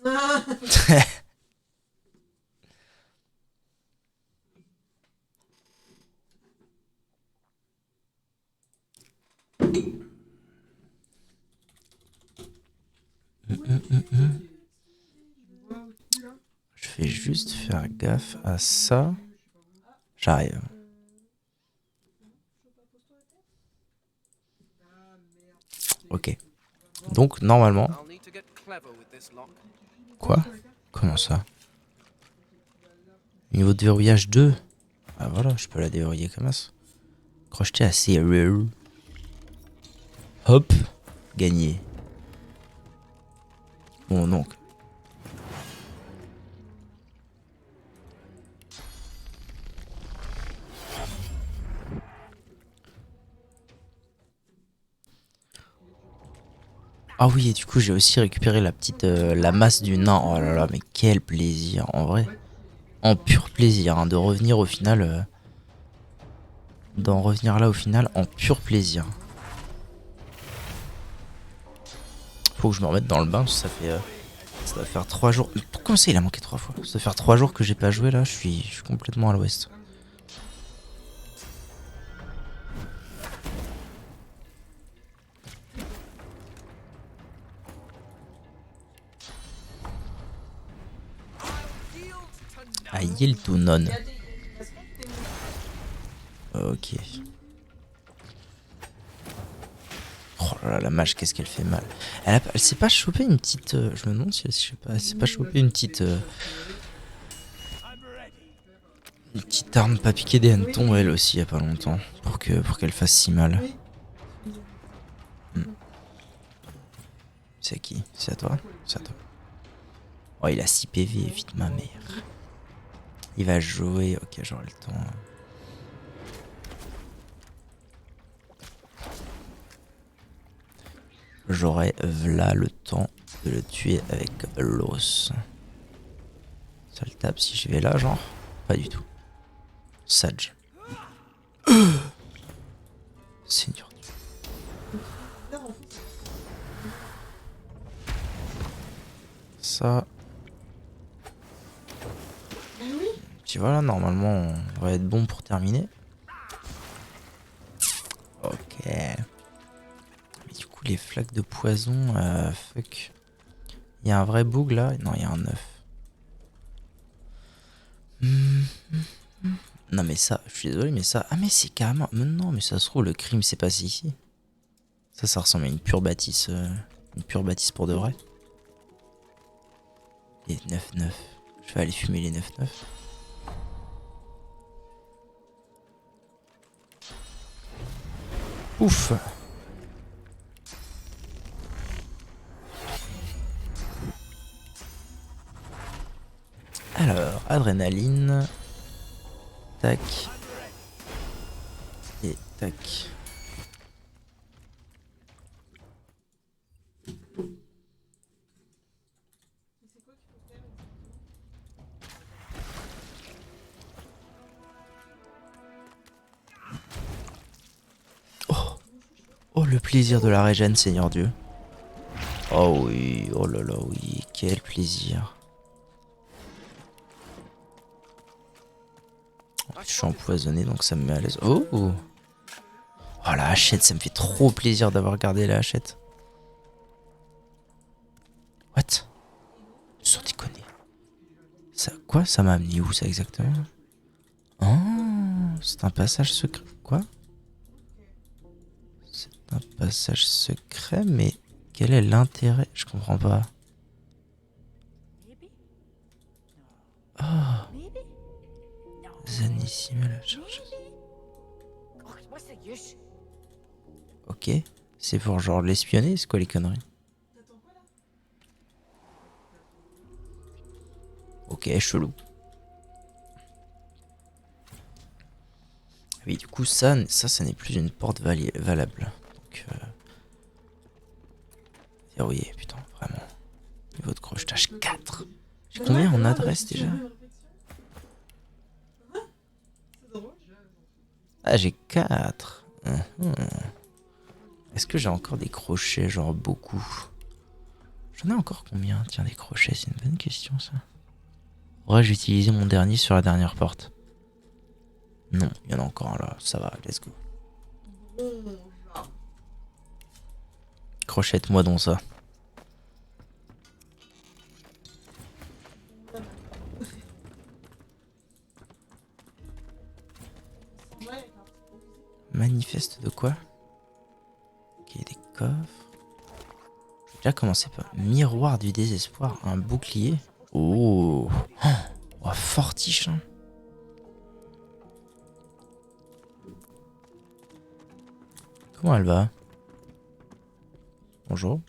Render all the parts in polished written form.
Je vais juste faire gaffe à ça. J'arrive. Ok. Donc, normalement... Quoi? Comment ça? Niveau de verrouillage 2. Ah voilà, je peux la déverrouiller comme ça. Crocheter assez rare. Hop. Gagné. Bon, donc. Ah oui, et du coup, j'ai aussi récupéré la petite... la masse du nain. Oh là là, mais quel plaisir, en vrai. En pur plaisir, hein, de revenir au final... d'en revenir là au final en pur plaisir. Faut que je me remette dans le bain, parce que ça fait... ça va faire 3 jours... Comment ça, il a manqué 3 fois? Ça va faire 3 jours que j'ai pas joué, là. Je suis complètement à l'ouest. À Yiltunon. Ok. Oh là là, la mage, qu'est-ce qu'elle fait mal. Elle s'est pas chopé une petite... je me demande si elle s'est pas chopé une petite... une petite arme pas piquée des hannetons, elle aussi, il y a pas longtemps. Pour qu'elle fasse si mal. Hmm. C'est à qui? C'est à toi? C'est à toi. Oh, il a 6 PV, vite ma mère. Il va jouer, ok, j'aurai le temps. J'aurai v'là le temps de le tuer avec l'os. Ça le tape si je vais là, genre? Pas du tout. Sage. Seigneur Dieu. Ça. Puis voilà, normalement, on va être bon pour terminer. Ok. Mais du coup, les flaques de poison, fuck. Il y a un vrai bug là? Non, il y a un œuf. Non, mais ça, je suis désolé, mais ça. Ah, mais c'est carrément. Mais non, mais ça se trouve, le crime s'est passé ici. Ça ressemble à une pure bâtisse. Une pure bâtisse pour de vrai. Les 9-9. Je vais aller fumer les 9-9. Ouf. Alors, adrénaline. Tac. Et tac. Oh. Oh, le plaisir de la régène, Seigneur Dieu. Oh oui, oh là là, oui, quel plaisir. Je suis empoisonné, donc ça me met à l'aise. Oh, oh, la hachette, ça me fait trop plaisir d'avoir gardé la hachette. What? Sans déconner. Ça, quoi? Ça m'a amené où, ça, exactement? Oh, c'est un passage secret. Quoi? C'est un passage secret, mais quel est l'intérêt? Je comprends pas. Oh, Zanissime la chercheuse. Ok, c'est pour genre l'espionner, c'est quoi les conneries? Ok, chelou. Oui, du coup, ça n'est plus une porte valable. Donc, verrouillé, putain, vraiment. Niveau de crochetage 4. J'ai combien en adresse déjà? Ah, j'ai 4. Est-ce que j'ai encore des crochets, genre beaucoup? J'en ai encore combien? Tiens, des crochets, c'est une bonne question ça. Ouais, j'ai utilisé mon dernier sur la dernière porte. Non, il y en a encore un là, ça va, let's go. Crochette-moi donc ça. Manifeste de quoi? Ok, des coffres. J'ai déjà commencé par miroir du désespoir, un bouclier. Oh, oh fortiche. Hein. Comment elle va? Bonjour.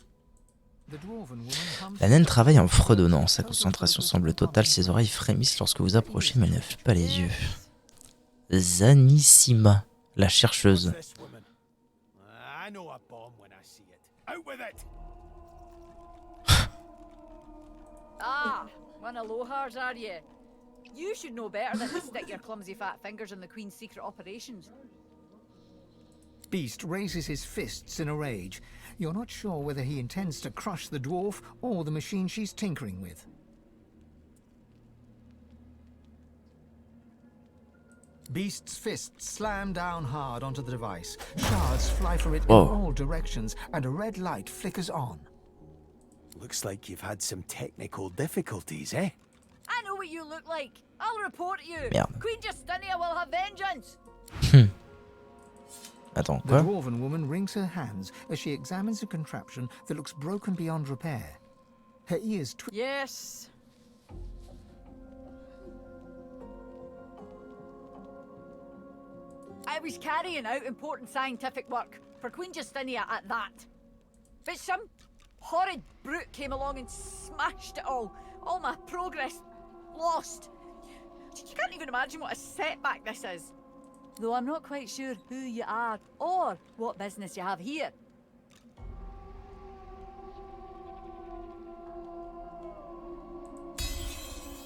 La naine travaille en fredonnant. Sa concentration semble totale. Ses oreilles frémissent lorsque vous approchez, mais elle ne fait pas les yeux. Zanissima, la chercheuse. Ah, one of Lohars, are you? You should know better than to stick your clumsy fat fingers in the Queen's secret operations. Beast raises his fists in a rage. You're not sure whether he intends to crush the dwarf or the machine she's tinkering with. Beast's fists slam down hard onto the device. Shards fly for it in all directions, and a red light flickers on. Looks like you've had some technical difficulties, eh? I know what you look like. I'll report you. Merde. Queen Justinia will have vengeance. Attends, The quoi? dwarven woman wrings her hands as she examines a contraption that looks broken beyond repair. Her ears twitch. Yes. I was carrying out important scientific work for Queen Justinia at that. But some horrid brute came along and smashed it all. All my progress lost. You can't even imagine what a setback this is. Though I'm not quite sure who you are or what business you have here.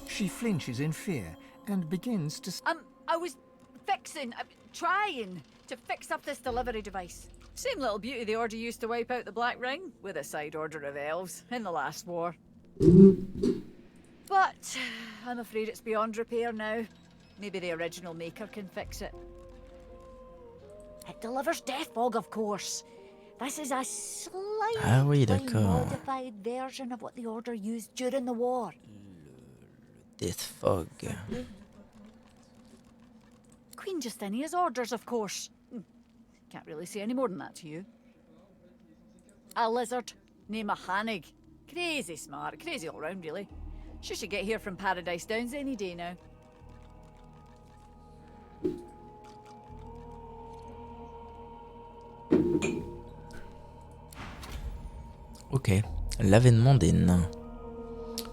She flinches in fear and begins to... I was trying to fix up this delivery device. Same little beauty the Order used to wipe out the Black Ring with a side order of elves in the last war. But I'm afraid it's beyond repair now. Maybe the original maker can fix it. It delivers death fog, of course. This is a slightly modified version of what the Order used during the war. Death fog. Queen Justinia's orders, of course. Can't really say any more than that to you. A lizard named a Hanig. Crazy smart, crazy all round, really. She should get here from Paradise Downs any day now. Ok, l'avènement des nains.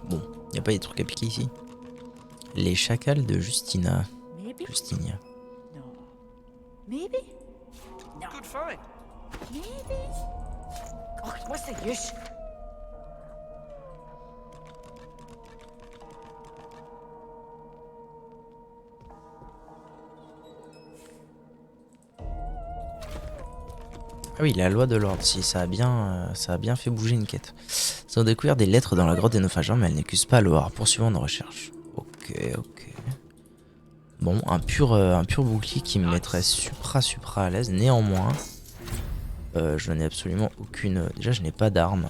Bon, y a pas des trucs à piquer ici? Les chacals de Justina. Maybe? Justinia. No. Maybe? No. Good for it. Maybe? Oh, what's the use? Ah oui, la loi de l'ordre, si ça a bien fait bouger une quête. Ils ont découvert des lettres dans la grotte des naufrageurs, mais elles n'accusent pas Loar. Poursuivons nos recherches. Ok, ok. Bon, un pur bouclier qui me mettrait supra à l'aise. Néanmoins, je n'ai absolument aucune... Déjà, je n'ai pas d'arme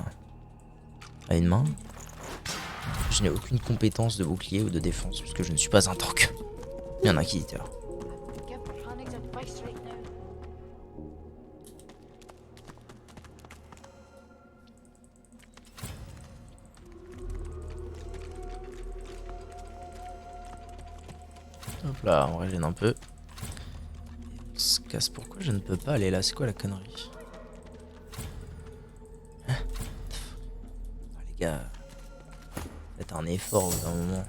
à une main. Je n'ai aucune compétence de bouclier ou de défense, puisque je ne suis pas un tank. Il y en a un inquisiteur. Hop là, on régène un peu. On se casse. Pourquoi je ne peux pas aller là? C'est quoi la connerie? Hein? Oh, les gars, faites un effort au bout d'un moment.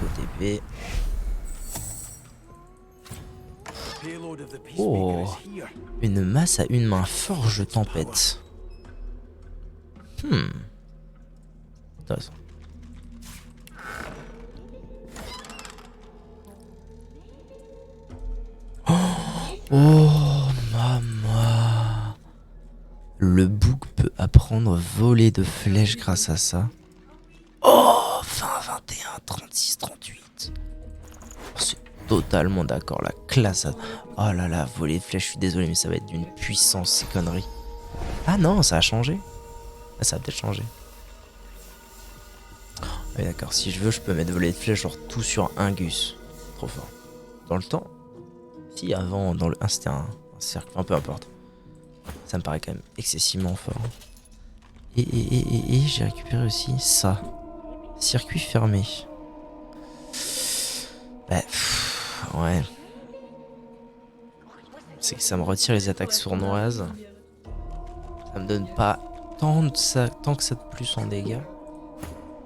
OTP. Oh, une masse à une main, forge tempête. Intéressant. Oh maman. Le bouc peut apprendre volée de flèches grâce à ça. Oh, 20, 21, 36, 38. Oh, c'est totalement d'accord, la classe. Oh là là, volée de flèches, je suis désolé, mais ça va être d'une puissance, ces conneries. Ah non, ça a changé. Ah, ça a peut-être changé. Ah, d'accord, si je veux, je peux mettre volée de flèches, genre tout sur un gus. Trop fort. Dans le temps, si avant, dans le 1, c'était un cercle, enfin peu importe. Ça me paraît quand même excessivement fort. Et j'ai récupéré aussi ça. Circuit fermé. Bah, ouais. C'est que ça me retire les attaques sournoises. Ça me donne pas tant que ça de plus en dégâts.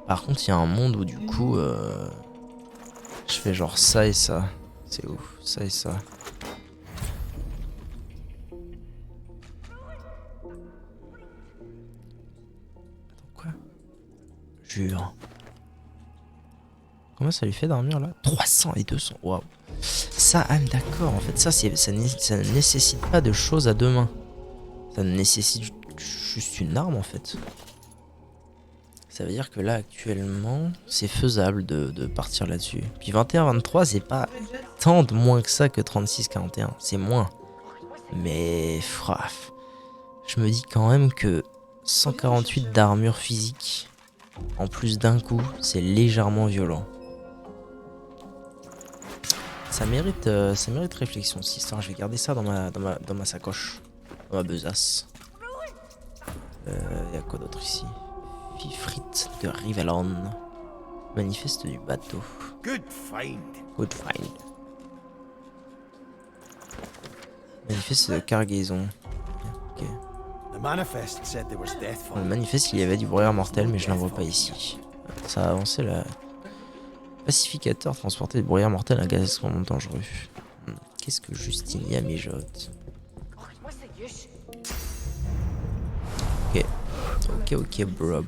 Par contre, il y a un monde où du coup, je fais genre ça et ça. C'est ouf, ça et ça. Attends, quoi? Jure. Comment ça lui fait dormir là? 300 et 200, waouh. Ça, ah d'accord, en fait ça, ça ne nécessite pas de choses à deux mains. Ça nécessite juste une arme en fait. Ça veut dire que là actuellement, c'est faisable de partir là-dessus. Puis 21-23, c'est pas tant de moins que ça que 36-41, c'est moins. Mais fraf, je me dis quand même que 148 d'armure physique, en plus d'un coup, c'est légèrement violent. Ça mérite réflexion cette histoire. Je vais garder ça dans ma sacoche, dans ma besace. Y a quoi d'autre ici? Frites de Rivelon. Manifeste du bateau. Good find. Good find. Manifeste de cargaison. Ok. The manifest said there was death Dans le for manifeste, il y avait du brouillard mortel, mais je n'en vois pas ici. Ça a avancé là. Pacificateur transporté du brouillard mortel à gaz extrêmement dangereux. Qu'est-ce que Justinia mijote? Ok, bro.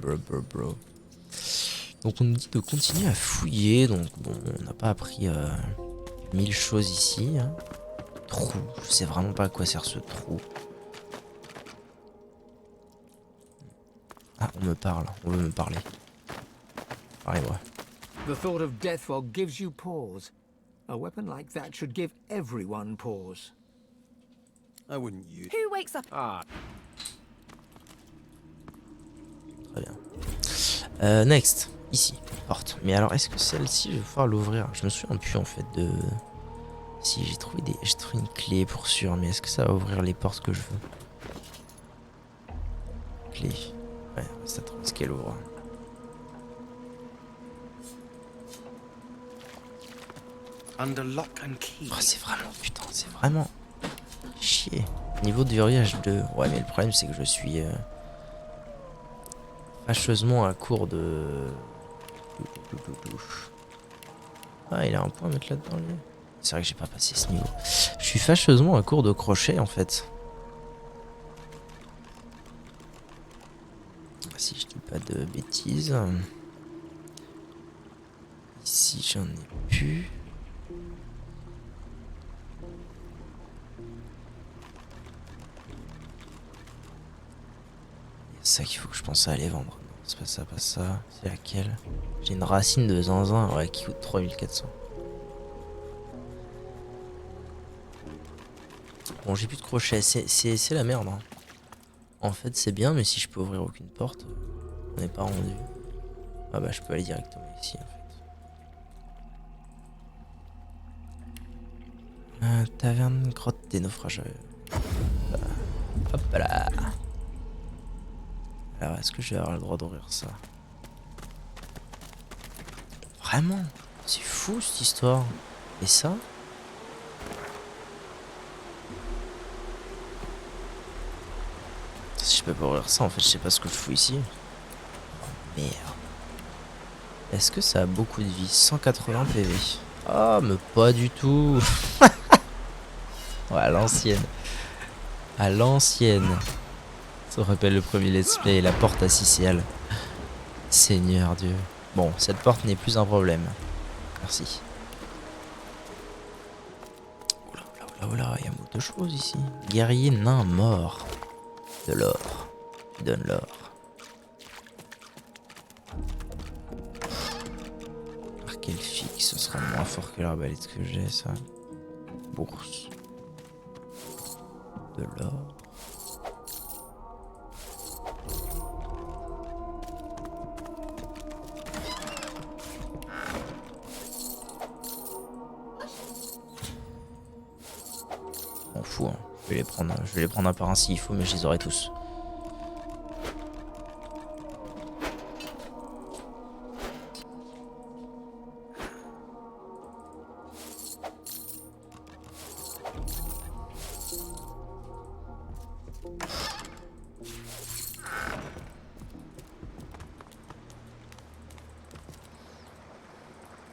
Donc on nous dit de continuer à fouiller, donc bon, on n'a pas appris 1000 choses ici. Hein. Trou, je sais vraiment pas à quoi sert ce trou. Ah, on me parle, on veut me parler. Parlez-moi. The thought of Deathfog gives you pause. A weapon like that should give everyone pause. I wouldn't use. Who wakes up? Très bien. Next, ici, porte. Mais alors, est-ce que celle-ci, je vais pouvoir l'ouvrir? Je me souviens plus en fait de... Si, j'ai trouvé une clé pour sûr, mais est-ce que ça va ouvrir les portes que je veux? Clé. Ouais, c'est attends, est-ce qu'elle ouvre? Under lock and key. Oh, c'est vraiment, putain, c'est vraiment... Chier. Niveau de verrouillage 2. Ouais, mais le problème, c'est que je suis... fâcheusement à court de... Ah, il a un point à mettre là-dedans, lui. C'est vrai que j'ai pas passé ce niveau. Je suis fâcheusement à court de crochet, en fait. Si je dis pas de bêtises. Ici, j'en ai plus. C'est ça qu'il faut que je pense à aller vendre. Non, c'est pas ça, pas ça. C'est laquelle? J'ai une racine de zinzin, ouais, qui coûte 3400. Bon, j'ai plus de crochet, c'est la merde. Hein. En fait, c'est bien, mais si je peux ouvrir aucune porte, on n'est pas rendu. Ah bah, je peux aller directement ici, en fait. Taverne, grotte des naufrageurs. Hop là. Alors, est-ce que je vais avoir le droit d'ouvrir ça? Vraiment? C'est fou cette histoire. Et ça? Si je peux pas ouvrir ça, en fait, je sais pas ce que je fous ici. Oh, merde. Est-ce que ça a beaucoup de vie? 180 PV. Ah, mais pas du tout. Ouais, à l'ancienne. À l'ancienne. Ça rappelle le premier let's play, la porte à Cicéal. Seigneur Dieu. Bon, cette porte n'est plus un problème. Merci. Oula, il y a beaucoup de choses ici. Guerrier nain mort. De l'or. Qui donne l'or. qu'elle fixe, ce sera moins fort que l'arbalète que j'ai, ça. Bourse. De l'or. M'en fous, hein. Je vais les prendre un par un s'il faut, mais je les aurai tous.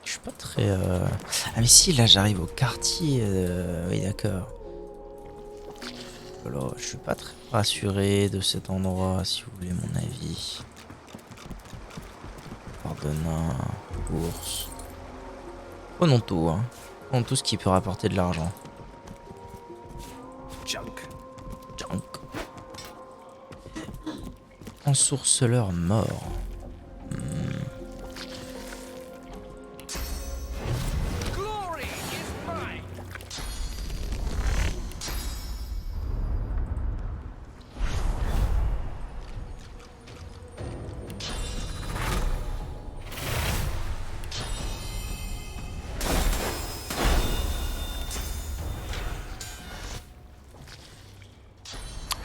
Je suis pas très... Ah mais si, là j'arrive au quartier. Oui d'accord. Alors, je suis pas très rassuré de cet endroit, si vous voulez mon avis. Pardonnez, bourse. Oh non tout, hein. Oh, tout ce qui peut rapporter de l'argent. Junk. Junk. Ensourceleur mort. Glory is mine.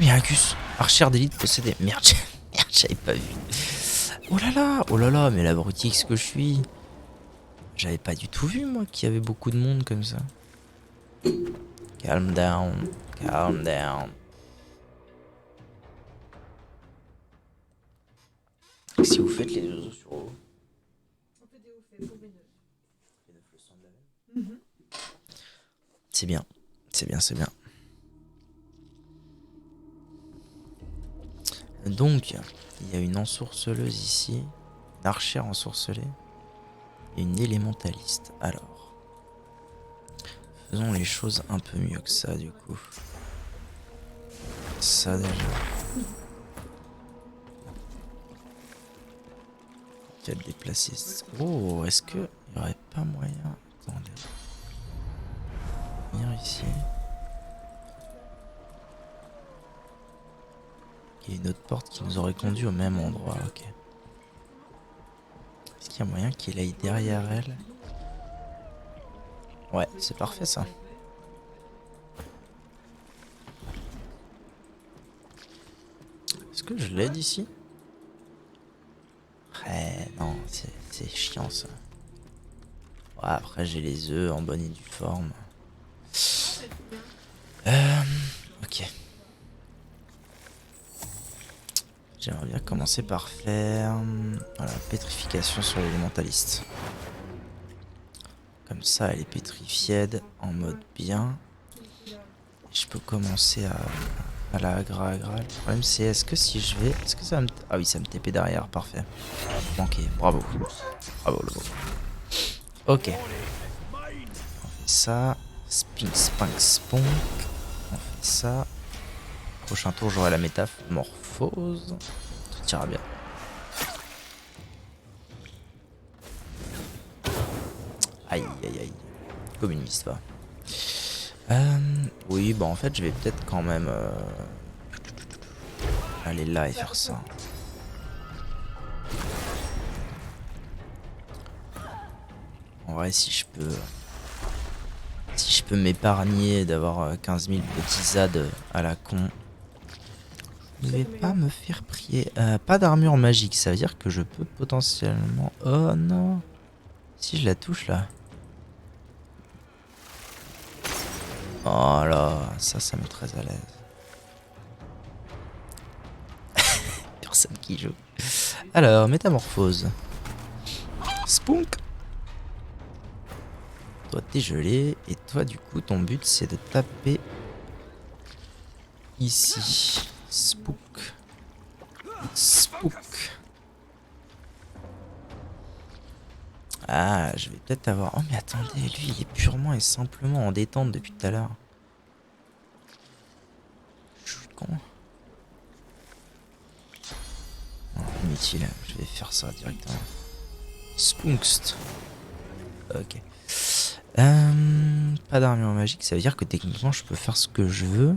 Mais Argus, archère d'élite possédée. Merde, merde, j'avais pas vu. Oh là là, mais l'abrutix que je suis. J'avais pas du tout vu moi qu'il y avait beaucoup de monde comme ça. Calm down, calm down. Si vous faites les oiseaux sur eau. C'est bien, c'est bien, c'est bien. Donc, il y a une ensourceleuse ici, une archère ensorcelée et une élémentaliste. Alors, faisons les choses un peu mieux que ça du coup. Ça déjà. Quel déplacer. Oh, est-ce que il n'y aurait pas moyen. Attendez. Venir ici. Il y a une autre porte qui nous aurait conduit au même endroit, ok. Est-ce qu'il y a moyen qu'il aille derrière elle? Ouais, c'est parfait ça. Est-ce que je l'aide ici? Ouais, non, c'est chiant ça. Ouais, après j'ai les œufs en bonne et due forme. Ok. J'aimerais bien commencer par faire voilà, pétrification sur l'élémentaliste. Comme ça, elle est pétrifiée en mode bien. Je peux commencer à la agra. Le problème c'est est-ce que si je vais... Est-ce que ça va me... Ah oui, ça me TP derrière, parfait. Manqué, bravo. Bravo, bravo. Ok. On fait ça. Spink, spink, spunk. On fait ça. Prochain tour, j'aurai la métamorphose. Tout ira bien. Aïe, aïe, aïe. Comme une miste, va. Oui, bah en fait, je vais peut-être quand même aller là et faire ça. En vrai, si je peux m'épargner d'avoir 15 000 petits ZAD à la con. Je ne vais pas me faire prier. Pas d'armure magique, ça veut dire que je peux potentiellement... Oh non. Si je la touche là. Oh là, ça met très à l'aise. Personne qui joue. Alors, métamorphose. Spunk. Toi t'es gelé. Et toi du coup ton but c'est de taper ici. Spook. Spook. Ah, je vais peut-être avoir... Oh mais attendez, lui il est purement et simplement en détente depuis tout à l'heure. Je suis con. Non, inutile, je vais faire ça directement. Spunkst. Ok. Pas d'armure magique, ça veut dire que techniquement je peux faire ce que je veux.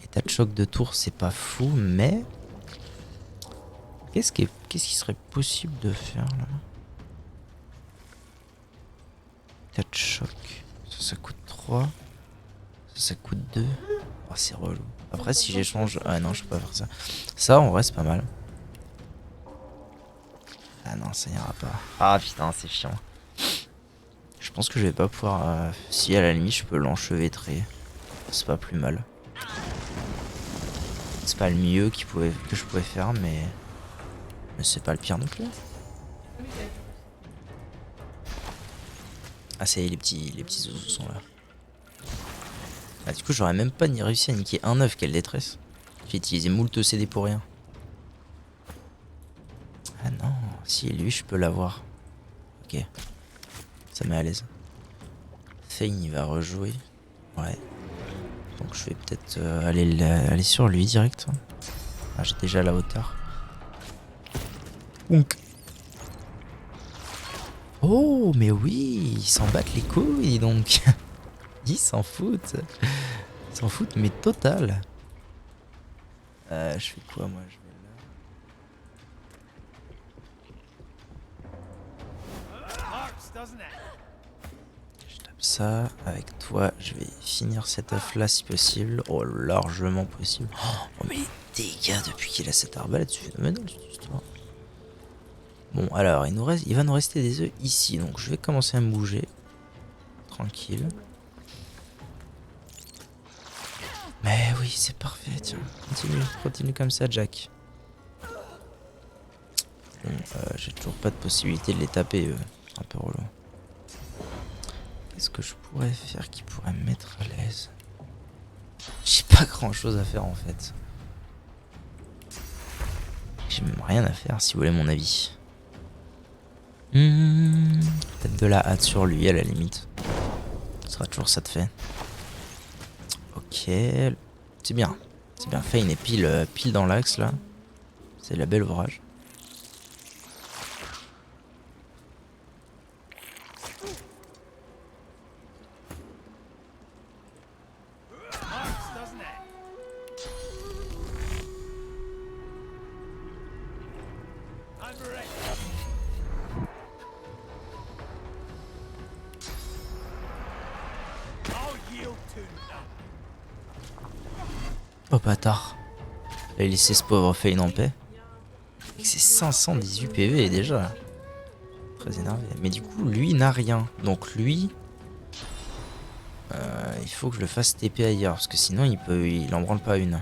État de choc de tour, c'est pas fou, mais... Qu'est-ce qui serait possible de faire là? État de choc. Ça coûte 3. Ça coûte 2. Oh, c'est relou. Après, si j'échange... Ah non, je peux pas faire ça. Ça, en vrai, c'est pas mal. Ah non, ça ira pas. Ah putain, c'est chiant. Je pense que je vais pas pouvoir... Si à la limite, je peux l'enchevêtrer. C'est pas plus mal. C'est pas le mieux que je pouvais faire, mais c'est pas le pire non plus. Ah, ça y est, les petits oiseaux sont là. Ah, du coup, j'aurais même pas ni réussi à niquer un œuf, quelle détresse. J'ai utilisé moult CD pour rien. Ah non, si lui, je peux l'avoir. Ok. Ça met à l'aise. Fane, il va rejouer. Ouais. Donc je vais peut-être aller sur lui direct. Ah, j'ai déjà la hauteur. Donc. Oh, mais oui, ils s'en battent les couilles donc. Ils s'en foutent. Ils s'en foutent, mais total. Je fais quoi moi? Je vais là. Je tape ça. Avec toi, je vais finir cet œuf là si possible. Oh, largement possible. Oh, mais les dégâts depuis qu'il a cette arbalète, c'est phénoménal cette histoire. Bon, alors, il va nous rester des œufs ici. Donc, je vais commencer à me bouger. Tranquille. Mais oui, c'est parfait. Tiens, continue comme ça, Jack. Bon, j'ai toujours pas de possibilité de les taper, eux. Un peu relou. Qu'est-ce que je pourrais faire qui pourrait me mettre à l'aise? J'ai pas grand chose à faire en fait. J'ai même rien à faire si vous voulez mon avis. Peut-être de la hâte sur lui à la limite. Ce sera toujours ça de fait. Ok. C'est bien. C'est bien. Fane est pile dans l'axe là. C'est la belle ouvrage. Oh bâtard. Il a laissé ce pauvre Fane en paix. Avec ses 518 PV déjà. Très énervé. Mais du coup, lui n'a rien. Donc lui... il faut que je le fasse TP ailleurs. Parce que sinon, il en branle pas une.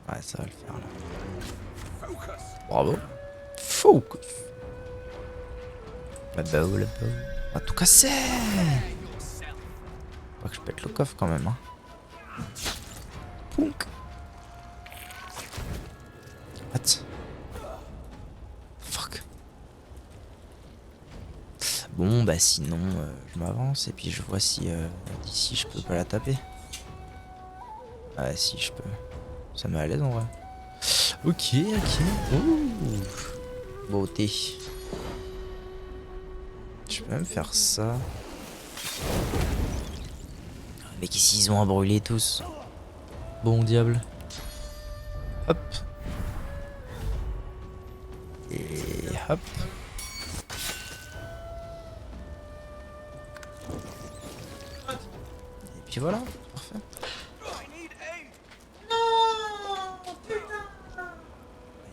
Ouais, ça va le faire là. Bravo. Focus. La bow. On va tout casser. Faut que je pète le coffre quand même. Hein. Pounk. What? Fuck. Bon bah sinon je m'avance et puis je vois si d'ici je peux pas la taper. Ah si je peux. Ça met à l'aise en vrai. Ok. Ouh. Beauté. Je peux même faire ça. Mais qu'est-ce qu'ils ont à brûler tous? Bon diable. Hop. Et hop. Et puis voilà, parfait.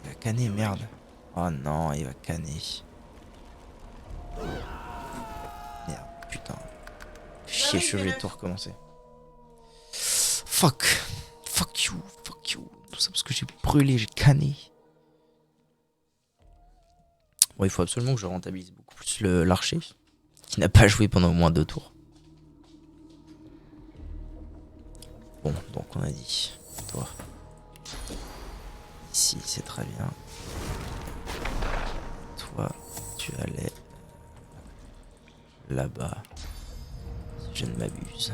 Il va canner, merde. Oh non, il va canner. Merde, putain. Chier, je vais tout recommencer. Fuck you. Tout ça parce que j'ai brûlé, j'ai canné. Bon, il faut absolument que je rentabilise beaucoup plus l'archer, qui n'a pas joué pendant au moins 2 tours. Bon, donc on a dit, toi. Ici, c'est très bien. Toi, tu allais là-bas, si je ne m'abuse.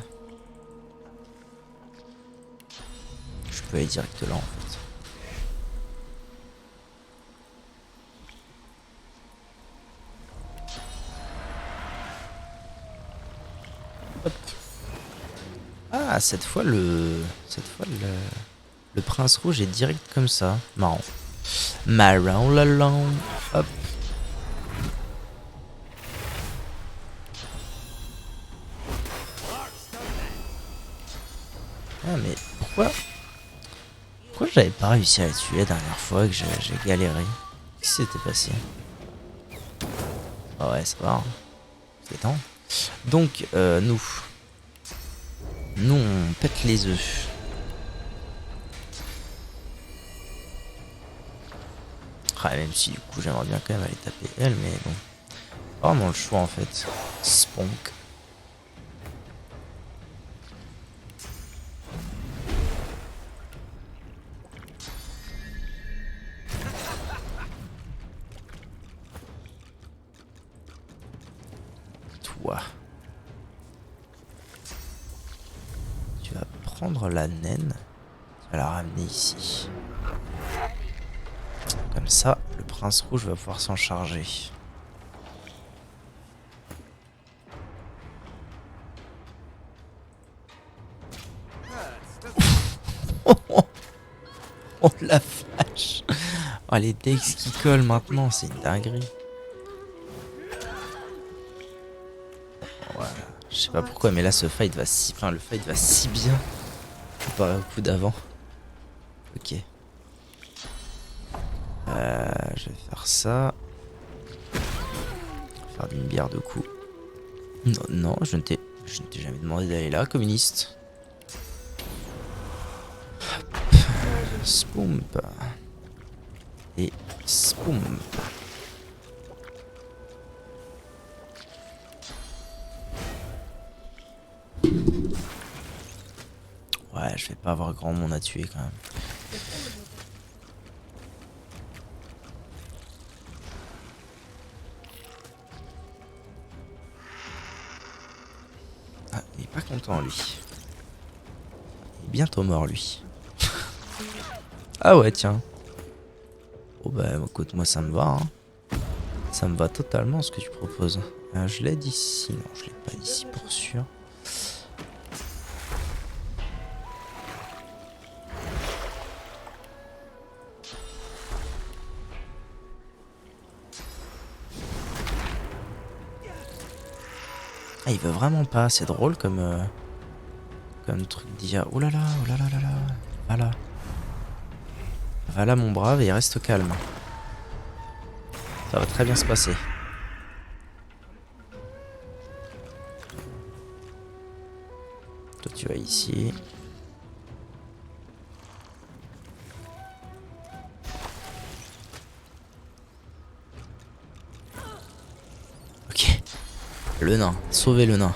Je peux aller direct là en fait. Ah, cette fois le prince rouge est direct comme ça. Marrant. Marrant la langue. Hop. Ah mais pourquoi j'avais pas réussi à les tuer la dernière fois que j'ai galéré? Qu'est-ce qui s'était passé? Ah ouais, ça va. Hein. C'est temps. Donc nous on pète les œufs. Ah, même si du coup j'aimerais bien quand même aller taper elle, mais bon. Pas vraiment le choix en fait. Spunk. Toi. Tu vas prendre la naine. Tu vas la ramener ici. Comme ça, le prince rouge va pouvoir s'en charger. Oh la vache. Oh les decks qui collent maintenant, c'est une dinguerie. Voilà. Je sais pas pourquoi, mais là ce fight va si... Enfin, le fight va si bien comparé au coup d'avant. Ok. Je vais faire ça. Faire d'une bière de coups. Non, non, je ne t'ai jamais demandé d'aller là, communiste. Spoomp. Et spoomp. Ouais, je vais pas avoir grand monde à tuer quand même. Ah, il est pas content lui. Il est bientôt mort lui. Ah ouais, tiens. Oh bah écoute, moi ça me va. Hein. Ça me va totalement ce que tu proposes. Je l'aide ici. Non, je l'ai pas ici pour sûr. Ah, il veut vraiment pas. C'est drôle comme truc d'IA. Oh là là, oh là là là là. Voilà. Voilà mon brave et reste calme. Ça va très bien se passer. Toi tu vas ici. Ok. Le nain. Sauver le nain.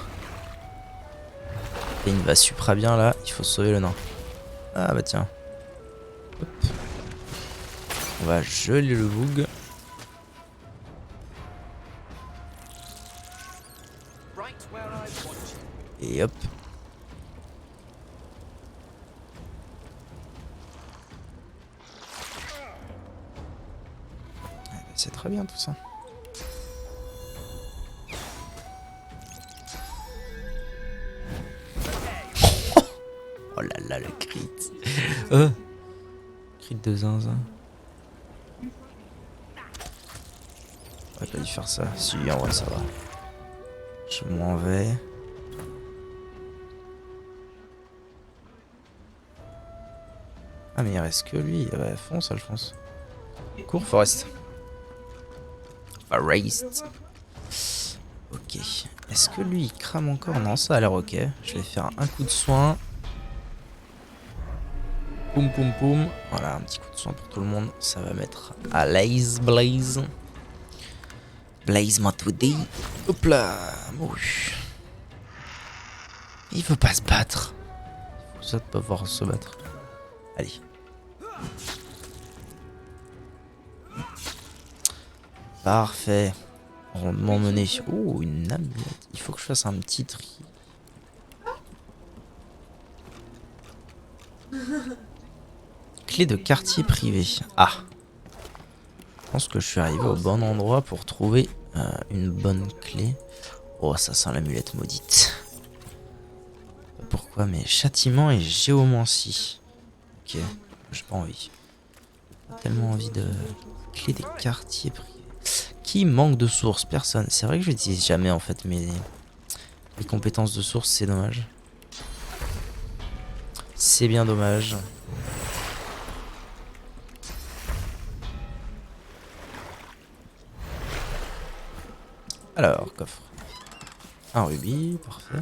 Il va supra bien là. Il faut sauver le nain. Ah bah tiens. Hop. On va geler le boug. Et hop. C'est très bien tout ça. Oh là là, le crit. Crit de zinzin. J'aurais pas dû faire ça. Si, en vrai, ça va. Je m'en vais. Ah, mais il reste que lui. Ouais, fonce, Alphonse. Cours, Forest. Forest. Ok. Est-ce que lui, il crame encore? Non, ça a l'air ok. Je vais faire un coup de soin. Poum poum poum. Voilà, un petit coup de soin pour tout le monde. Ça va mettre à l'aise, Blaze. Blaze m'a tout dit. Hop là. Mouru. Il veut pas se battre. Faut ça de pas pouvoir se battre. Allez. Parfait. Rondement mené. Oh, une amulette. Il faut que je fasse un petit tri. Clé de quartier privé. Ah. Je pense que je suis arrivé au bon endroit pour trouver une bonne clé. Oh, ça sent l'amulette maudite. Pourquoi quoi, mais châtiment et géomancie. Ok, j'ai pas envie. Pas tellement envie de clé des quartiers privés. Qui manque de sources? Personne. C'est vrai que je n'utilise jamais en fait mes compétences de source, c'est dommage. C'est bien dommage. Alors, coffre. Un rubis, parfait.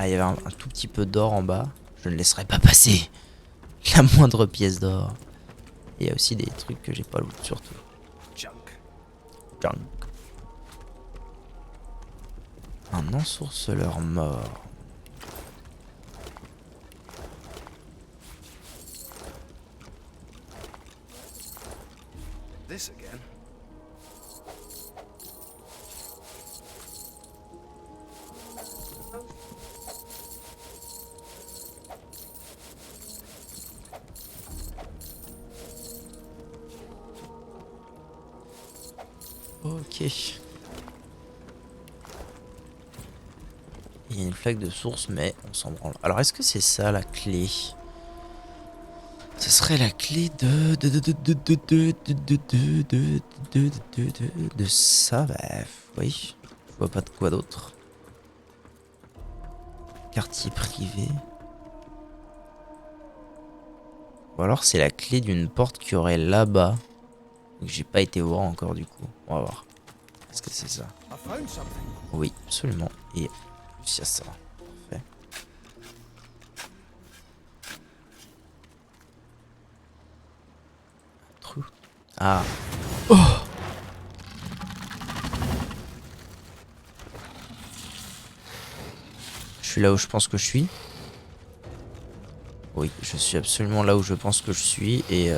Ah, il y avait un tout petit peu d'or en bas. Je ne laisserai pas passer la moindre pièce d'or. Et il y a aussi des trucs que j'ai pas loot, surtout. Junk. Junk. Un ensourceleur mort. This again. Ok. Il y a une flaque de source, mais on s'en branle. Alors, est-ce que c'est ça la clé? Ce serait la clé de ça, bah oui. Je vois pas de quoi d'autre. Quartier privé. Ou alors c'est la clé d'une porte qu'il y aurait là-bas. Que j'ai pas été voir encore du coup. On va voir. Est-ce que c'est ça? I found something. Oui, absolument. Et plus il y a ça. Parfait. Trou. Ah. Oh! Je suis là où je pense que je suis. Oui, je suis absolument là où je pense que je suis. Et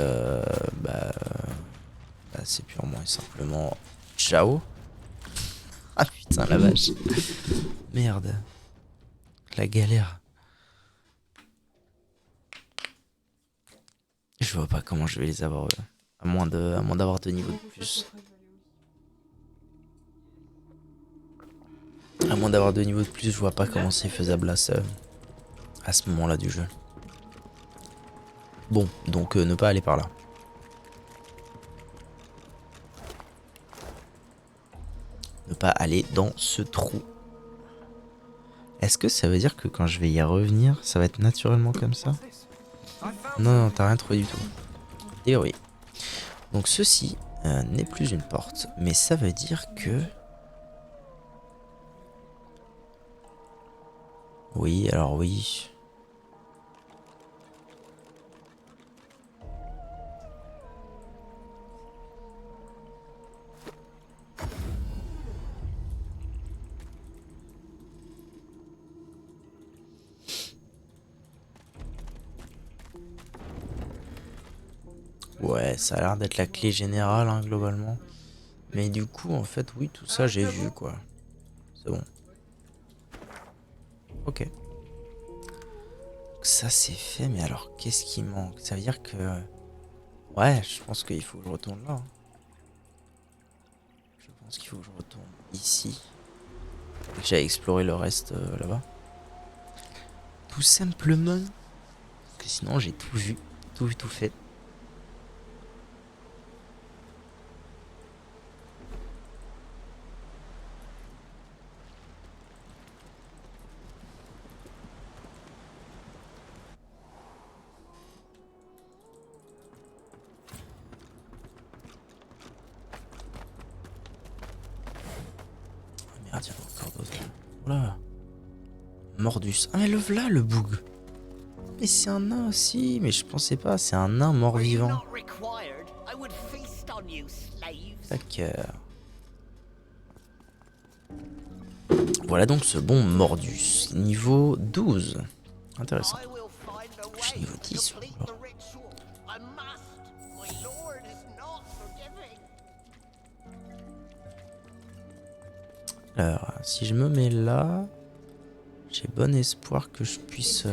bah c'est purement et simplement ciao. Ah putain la vache. Merde. La galère. Je vois pas comment je vais les avoir à moins d'avoir 2 niveaux de plus. À moins d'avoir 2 niveaux de plus, je vois pas comment c'est faisable à ce moment-là du jeu. Bon, donc ne pas aller par là. Ne pas aller dans ce trou. Est-ce que ça veut dire que quand je vais y revenir, ça va être naturellement comme ça? Non, non, t'as rien trouvé du tout. Théorie. Donc ceci n'est plus une porte, mais ça veut dire que... Oui, alors oui. Ouais, ça a l'air d'être la clé générale, hein, globalement. Mais du coup, en fait, oui, tout ça, j'ai vu, quoi. C'est bon. Ok. Donc ça, c'est fait, mais alors, qu'est-ce qui manque? Ça veut dire que... Ouais, je pense qu'il faut que je retourne là. Hein. Je pense qu'il faut que je retourne ici. Et que j'aille explorer le reste là-bas. Tout simplement. Parce que sinon, j'ai tout vu, tout fait. Merde, il y en a encore d'autres. Oula. Mordus. Ah mais le voilà le boug. Mais c'est un nain aussi. Mais je pensais pas, c'est un nain mort-vivant. Tac. Voilà donc ce bon Mordus. Niveau 12. Intéressant. Je suis niveau 10. Alors. Alors, si je me mets là, j'ai bon espoir que je puisse...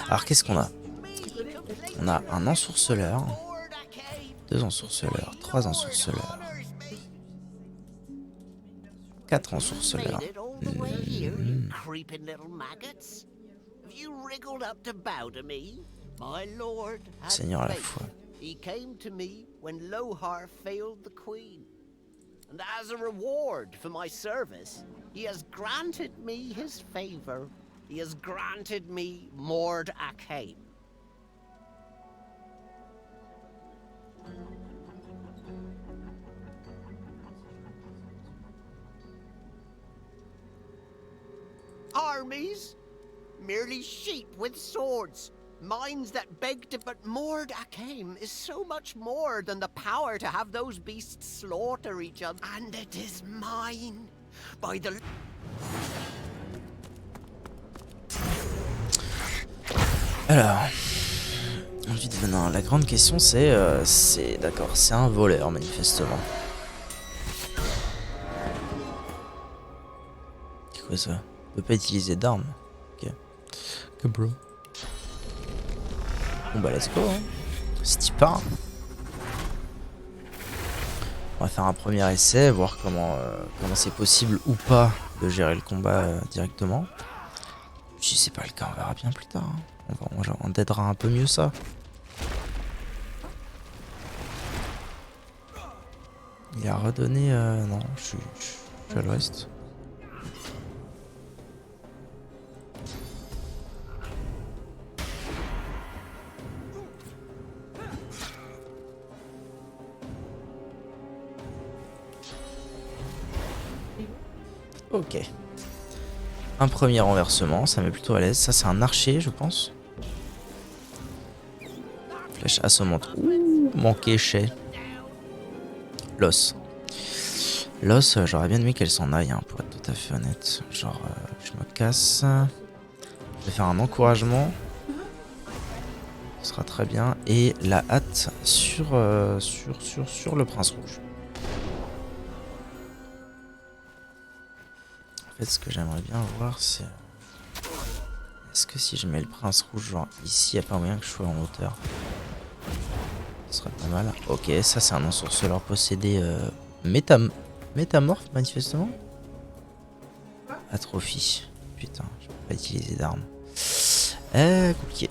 Alors, qu'est-ce qu'on a? On a un ensourceleur, 2 ensourceleurs, 3 ensourceleurs, 4 ensorceleurs. Made it all the way here, you creeping little maggots. Have you wriggled up to bow to me? My lord had Seigneur à la faith. fois. He came to me when Lohar failed the queen. And as a reward for my service, he has granted me his favor. He has granted me Mord Akhaim. Armies? Merely sheep with swords. Minds that beg to, but Mord Akhaim is so much more than the power to have those beasts slaughter each other. And it is mine. By the... Alors, ensuite venant, la grande question c'est d'accord, c'est un voleur manifestement. C'est quoi ça? On peut pas utiliser d'armes. Ok. Que bro. Bon bah let's go hein. C'est y part. On va faire un premier essai, voir comment c'est possible ou pas de gérer le combat directement. Si c'est pas le cas, on verra bien plus tard. Hein. On t'aidera un peu mieux ça. Il a redonné... non, je suis à l'ouest. Ok. Un premier renversement, ça met plutôt à l'aise. Ça c'est un archer je pense. Flèche assommante. Ouh, manqué chez. L'os. L'os, j'aurais bien aimé qu'elle s'en aille, hein, pour être tout à fait honnête. Genre, je me casse. Je vais faire un encouragement. Ce sera très bien. Et la hâte sur le prince rouge. En fait, ce que j'aimerais bien voir, c'est... Est-ce que si je mets le prince rouge, genre ici, il n'y a pas moyen que je sois en hauteur? Ce serait pas mal. Ok, ça c'est un ensorceleur possédé métamorphe, manifestement. Atrophie. Putain, je peux pas utiliser d'armes. Compliqué.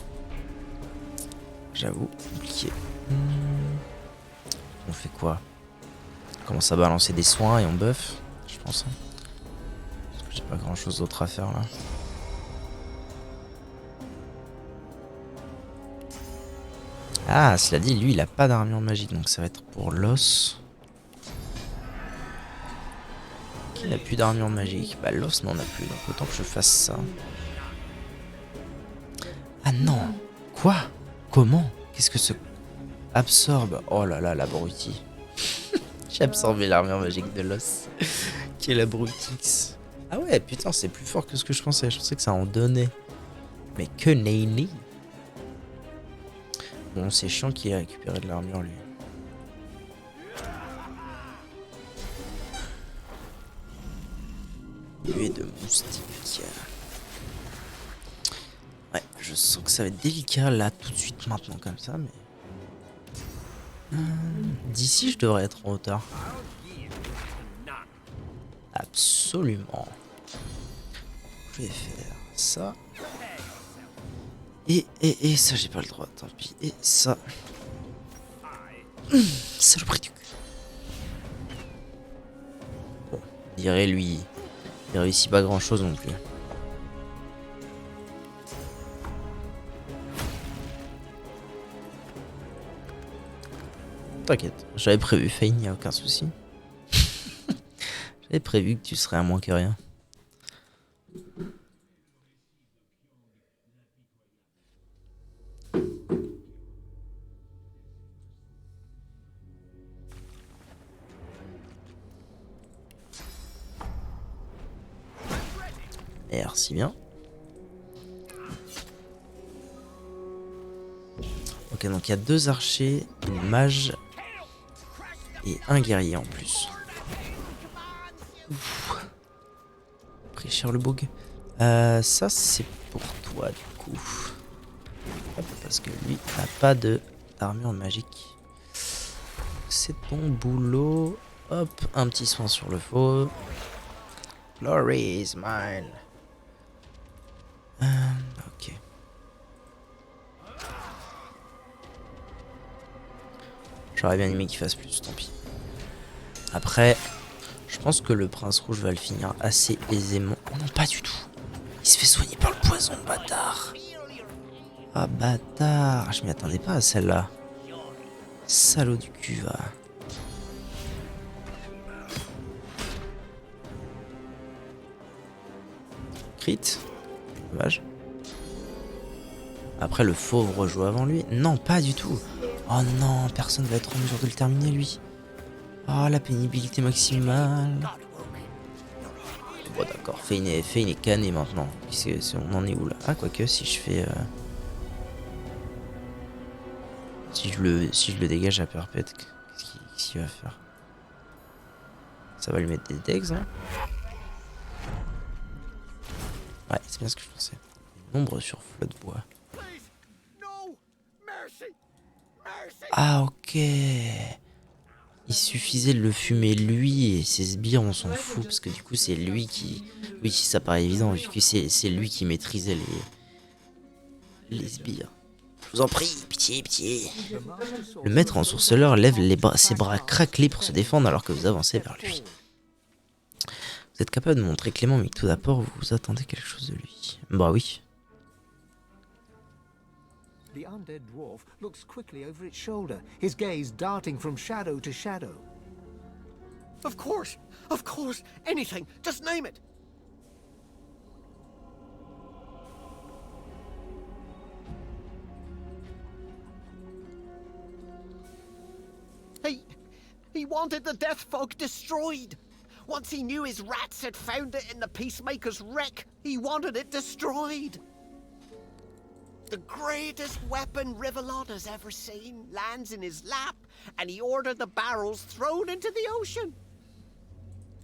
J'avoue, compliqué. On fait quoi? On commence à balancer des soins et on buff, je pense. Hein. Parce que j'ai pas grand chose d'autre à faire là. Ah, cela dit, lui, il a pas d'armure magique, donc ça va être pour l'os. Qui n'a plus d'armure magique? Bah, l'os n'en a plus, donc autant que je fasse ça. Ah non! Quoi? Comment? Qu'est-ce que ce... Absorbe? Oh là là, l'abruti. J'ai absorbé l'armure magique de l'os. Qui est l'abrutix. Ah ouais, putain, c'est plus fort que ce que je pensais. Je pensais que ça en donnait. Mais que nenni. Bon, c'est chiant qu'il ait récupéré de l'armure, lui. Nuée de moustiques. Ouais, je sens que ça va être délicat, là, tout de suite, maintenant, comme ça, mais... D'ici, je devrais être en hauteur. Absolument. Je vais faire ça. Et ça, j'ai pas le droit, tant pis. Et ça. Saloperie du cul. Bon, on dirait lui, il réussit pas grand chose non plus. T'inquiète, j'avais prévu Fane, y a aucun souci. J'avais prévu que tu serais à moins que rien. Merci bien. Ok, donc il y a 2 archers, une mage et un guerrier en plus. Ouf. Pris cher le bug. Ça c'est pour toi du coup. Hop, parce que lui n'a pas d'armure magique. C'est ton boulot. Hop, un petit soin sur le faux. Glory is mine. Ok. J'aurais bien aimé qu'il fasse plus, tant pis. Après, je pense que le prince rouge va le finir assez aisément. Oh non, pas du tout. Il se fait soigner par le poison, bâtard. Ah, bâtard. Je m'y attendais pas à celle-là. Salaud du cul, va. Crit. Dommage. Après, le fauve rejoue avant lui. Non, pas du tout. Oh non, personne va être en mesure de le terminer, lui. Oh, la pénibilité maximale. Bon, d'accord. Fane est canné maintenant. On en est où là? Ah, quoique, si je fais. Si je le dégage à perpète, qu'est-ce qu'il va faire? Ça va lui mettre des degs, hein? Ouais, c'est bien ce que je pensais. Nombre sur flot de bois. Ah, ok. Il suffisait de le fumer lui et ses sbires, on s'en fout parce que du coup c'est lui qui... Oui, ça paraît évident vu que c'est lui qui maîtrisait les sbires. Je vous en prie, pitié, pitié. Le maître ensourceleur lève ses bras craquelés pour se défendre alors que vous avancez vers lui. Vous êtes capable de montrer clément, mais tout d'abord vous attendez quelque chose de lui. Bah oui. The undead dwarf looks quickly over its shoulder, his gaze darting from shadow to shadow. Of course, anything, just name it. He wanted the Death Fog destroyed. Once he knew his rats had found it in the Peacemaker's wreck, he wanted it destroyed. The greatest weapon Rivellon has ever seen lands in his lap, and he ordered the barrels thrown into the ocean.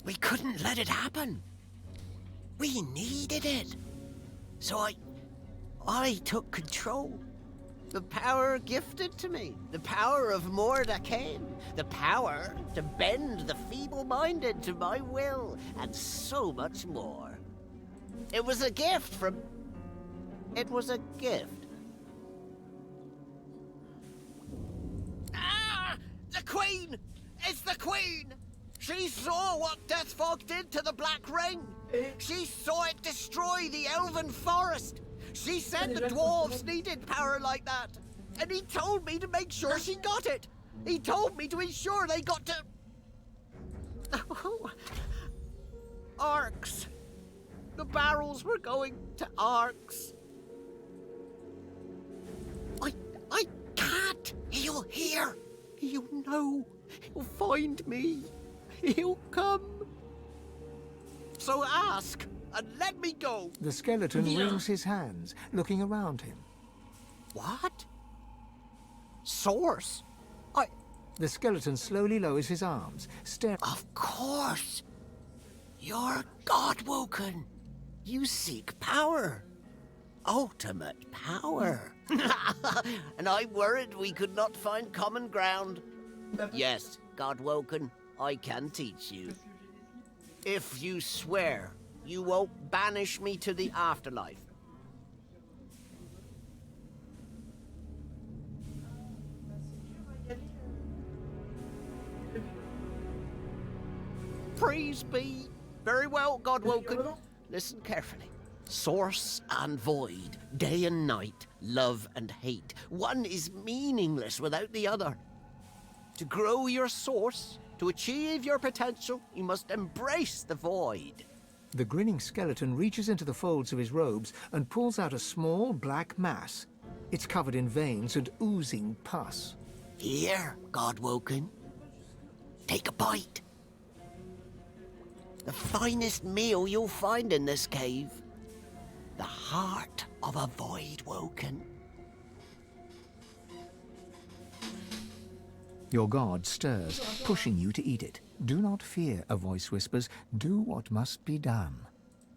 We couldn't let it happen. We needed it. So I took control. The power gifted to me. The power of Mordecai. The power to bend the feeble-minded to my will, and so much more. It was a gift from... It was a gift. Ah! The Queen! It's the Queen! She saw what Deathfog did to the Black Ring! She saw it destroy the Elven Forest! She said the dwarves needed power like that! And he told me to make sure she got it! He told me to ensure they got to... Arcs. The barrels were going to Arcs. I can't. He'll hear. He'll know. He'll find me. He'll come. So ask, and let me go. The skeleton wrings his hands, looking around him. What? Source? The skeleton slowly lowers his arms, staring. Of course. You're Godwoken. You seek power. Ultimate power. And I worried we could not find common ground. Yes, Godwoken, I can teach you. If you swear you won't banish me to the afterlife. Praise be. Very well, Godwoken. Listen carefully. Source and void, day and night, love and hate. One is meaningless without the other. To grow your source, to achieve your potential, you must embrace the void. The grinning skeleton reaches into the folds of his robes and pulls out a small black mass. It's covered in veins and oozing pus. Here, Godwoken. Take a bite. The finest meal you'll find in this cave. The heart of a Voidwoken. Your god stirs, pushing you to eat it. Do not fear, a voice whispers. Do what must be done.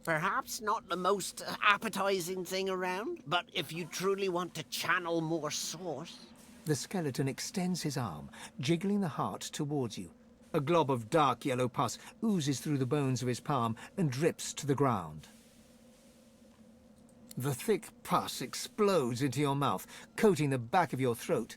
Perhaps not the most appetizing thing around, but if you truly want to channel more source... The skeleton extends his arm, jiggling the heart towards you. A glob of dark yellow pus oozes through the bones of his palm and drips to the ground. The thick pus explodes into your mouth, coating the back of your throat.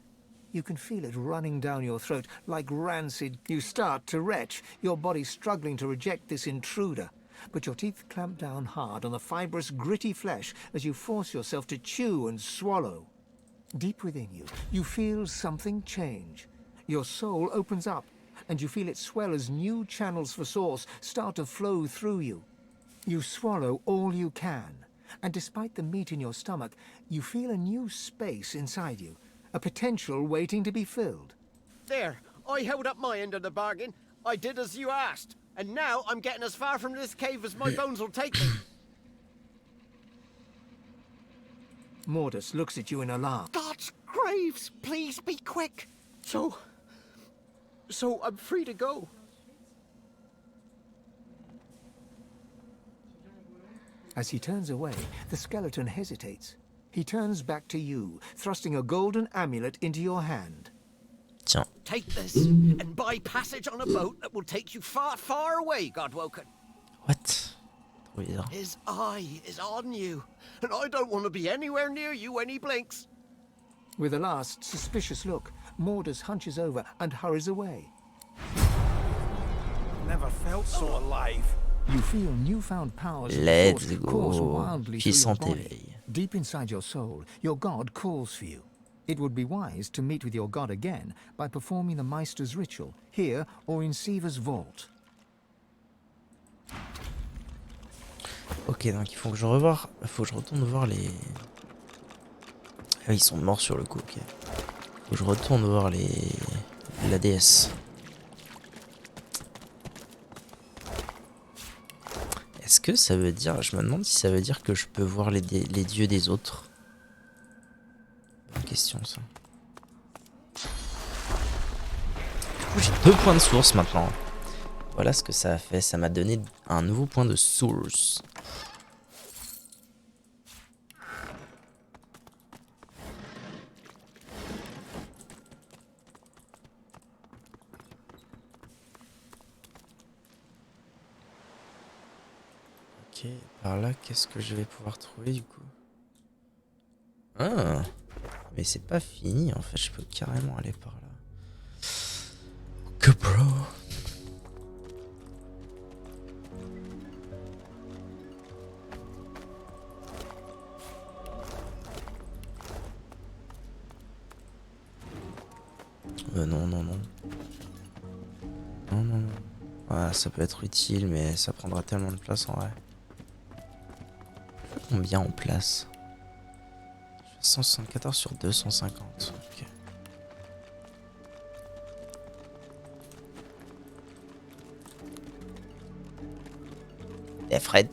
You can feel it running down your throat like rancid. You start to retch, your body struggling to reject this intruder. But your teeth clamp down hard on the fibrous, gritty flesh as you force yourself to chew and swallow. Deep within you, you feel something change. Your soul opens up, and you feel it swell as new channels for source start to flow through you. You swallow all you can, and despite the meat in your stomach, you feel a new space inside you, a potential waiting to be filled. There, I held up my end of the bargain. I did as you asked. And now I'm getting as far from this cave as my bones will take me. Mordus looks at you in alarm. God's graves, please be quick. So I'm free to go. As he turns away, the skeleton hesitates. He turns back to you, thrusting a golden amulet into your hand. Tiens. Take this and buy passage on a boat that will take you far, far away, Godwoken. What? Trop bizarre. His eye is on you, and I don't want to be anywhere near you when he blinks. With a last suspicious look, Mordus hunches over and hurries away. Never felt so alive. You feel newfound powers of Let's force course go. wildly through your Puissant body. éveil. Deep inside your soul, your god calls for you. It would be wise to meet with your god again by performing the Meister's ritual, here or in Siva's vault. Ok, donc il faut que je retourne voir les... Ah oui, ils sont morts sur le coup, ok. Faut que je retourne voir la déesse. Est-ce que ça veut dire... Je me demande si ça veut dire que je peux voir les dieux des autres. Bonne question, ça. Du coup, j'ai 2 points de source maintenant. Voilà ce que ça a fait. Ça m'a donné un nouveau point de source. Ok, par là, qu'est-ce que je vais pouvoir trouver du coup? Ah, mais c'est pas fini en fait, je peux carrément aller par là. Que bro. Non, non, non. Non, non, non. Ah, ça peut être utile, mais ça prendra tellement de place en vrai. Combien en place? 174 sur 250. Ok. Et Fred.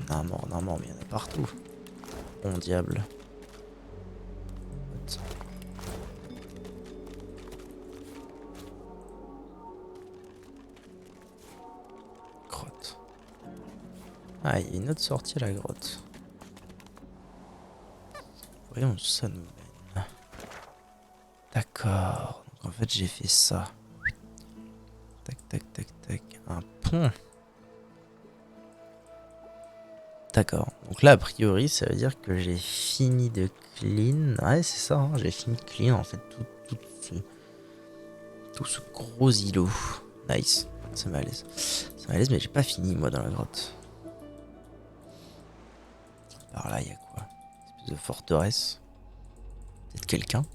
Non, mais il y en a partout. Bon diable. What? Grotte. Ah, il y a une autre sortie à la grotte. Voyons où ça nous mène. D'accord. Donc en fait j'ai fait ça. Tac, tac, tac, tac. Un pont. D'accord. Donc là, a priori, ça veut dire que j'ai fini de clean. Ouais, c'est ça, hein, j'ai fini de clean en fait tout ce gros îlot. Nice. Ça m'aise. Ça m'aise, mais j'ai pas fini moi dans la grotte. Par là, il y a quoi? Une espèce de forteresse. Peut-être quelqu'un?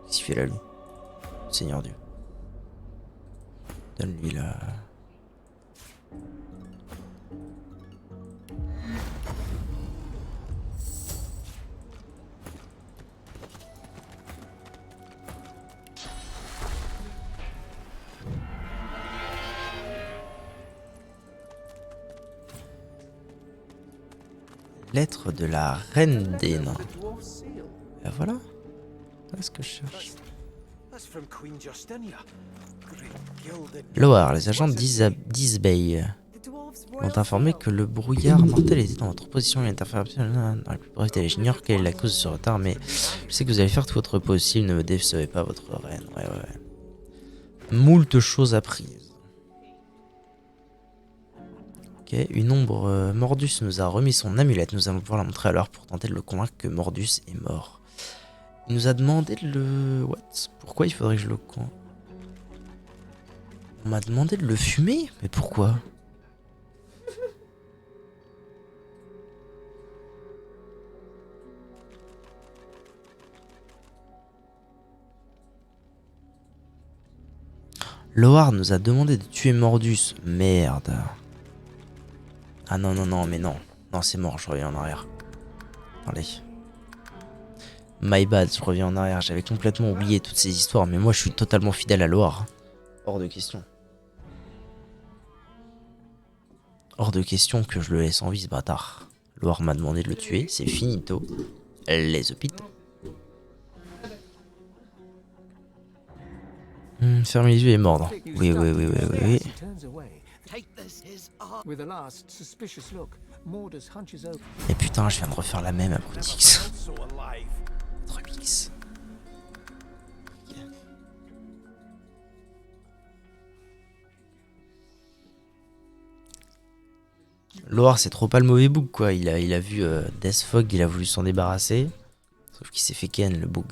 Qu'est-ce qu'il fait là, lui? Seigneur Dieu. Donne-lui la... Lettre de la reine des nains. Et voilà. Voilà ce que je cherche. That's from Queen Justinia. Great gilded. Loar, les agents d'Isbay m'ont informé que le brouillard mortel était en votre position et l'interfération dans la plus brève. J'ignore quelle est la cause de ce retard, mais je sais que vous allez faire tout votre possible. Ne me décevez pas, votre reine. Ouais. Moult choses apprises. Ok, une ombre Mordus nous a remis son amulette. Nous allons pouvoir la montrer à l'heure pour tenter de le convaincre que Mordus est mort. Il nous a demandé de le... What? Pourquoi il faudrait que je le... On m'a demandé de le fumer? Mais pourquoi? Loar nous a demandé de tuer Mordus. Merde. Ah non, mais non. Non, c'est mort, je reviens en arrière. Allez. My bad, je reviens en arrière. J'avais complètement oublié toutes ces histoires, mais moi je suis totalement fidèle à Loar. Hors de question. Hors de question que je le laisse en vie, ce bâtard. Loar m'a demandé de le tuer, c'est finito. Les hôpitaux. Fermez les yeux et mordre. Oui. He turns away. Take this, his arm. With a last suspicious look, Mordus hunches over. Et putain, je viens de refaire la même à Brutix. So alive. Remix. Loar, c'est trop pas le mauvais bug quoi. Il a vu Deathfog, il a voulu s'en débarrasser. Sauf qu'il s'est fait ken le bug.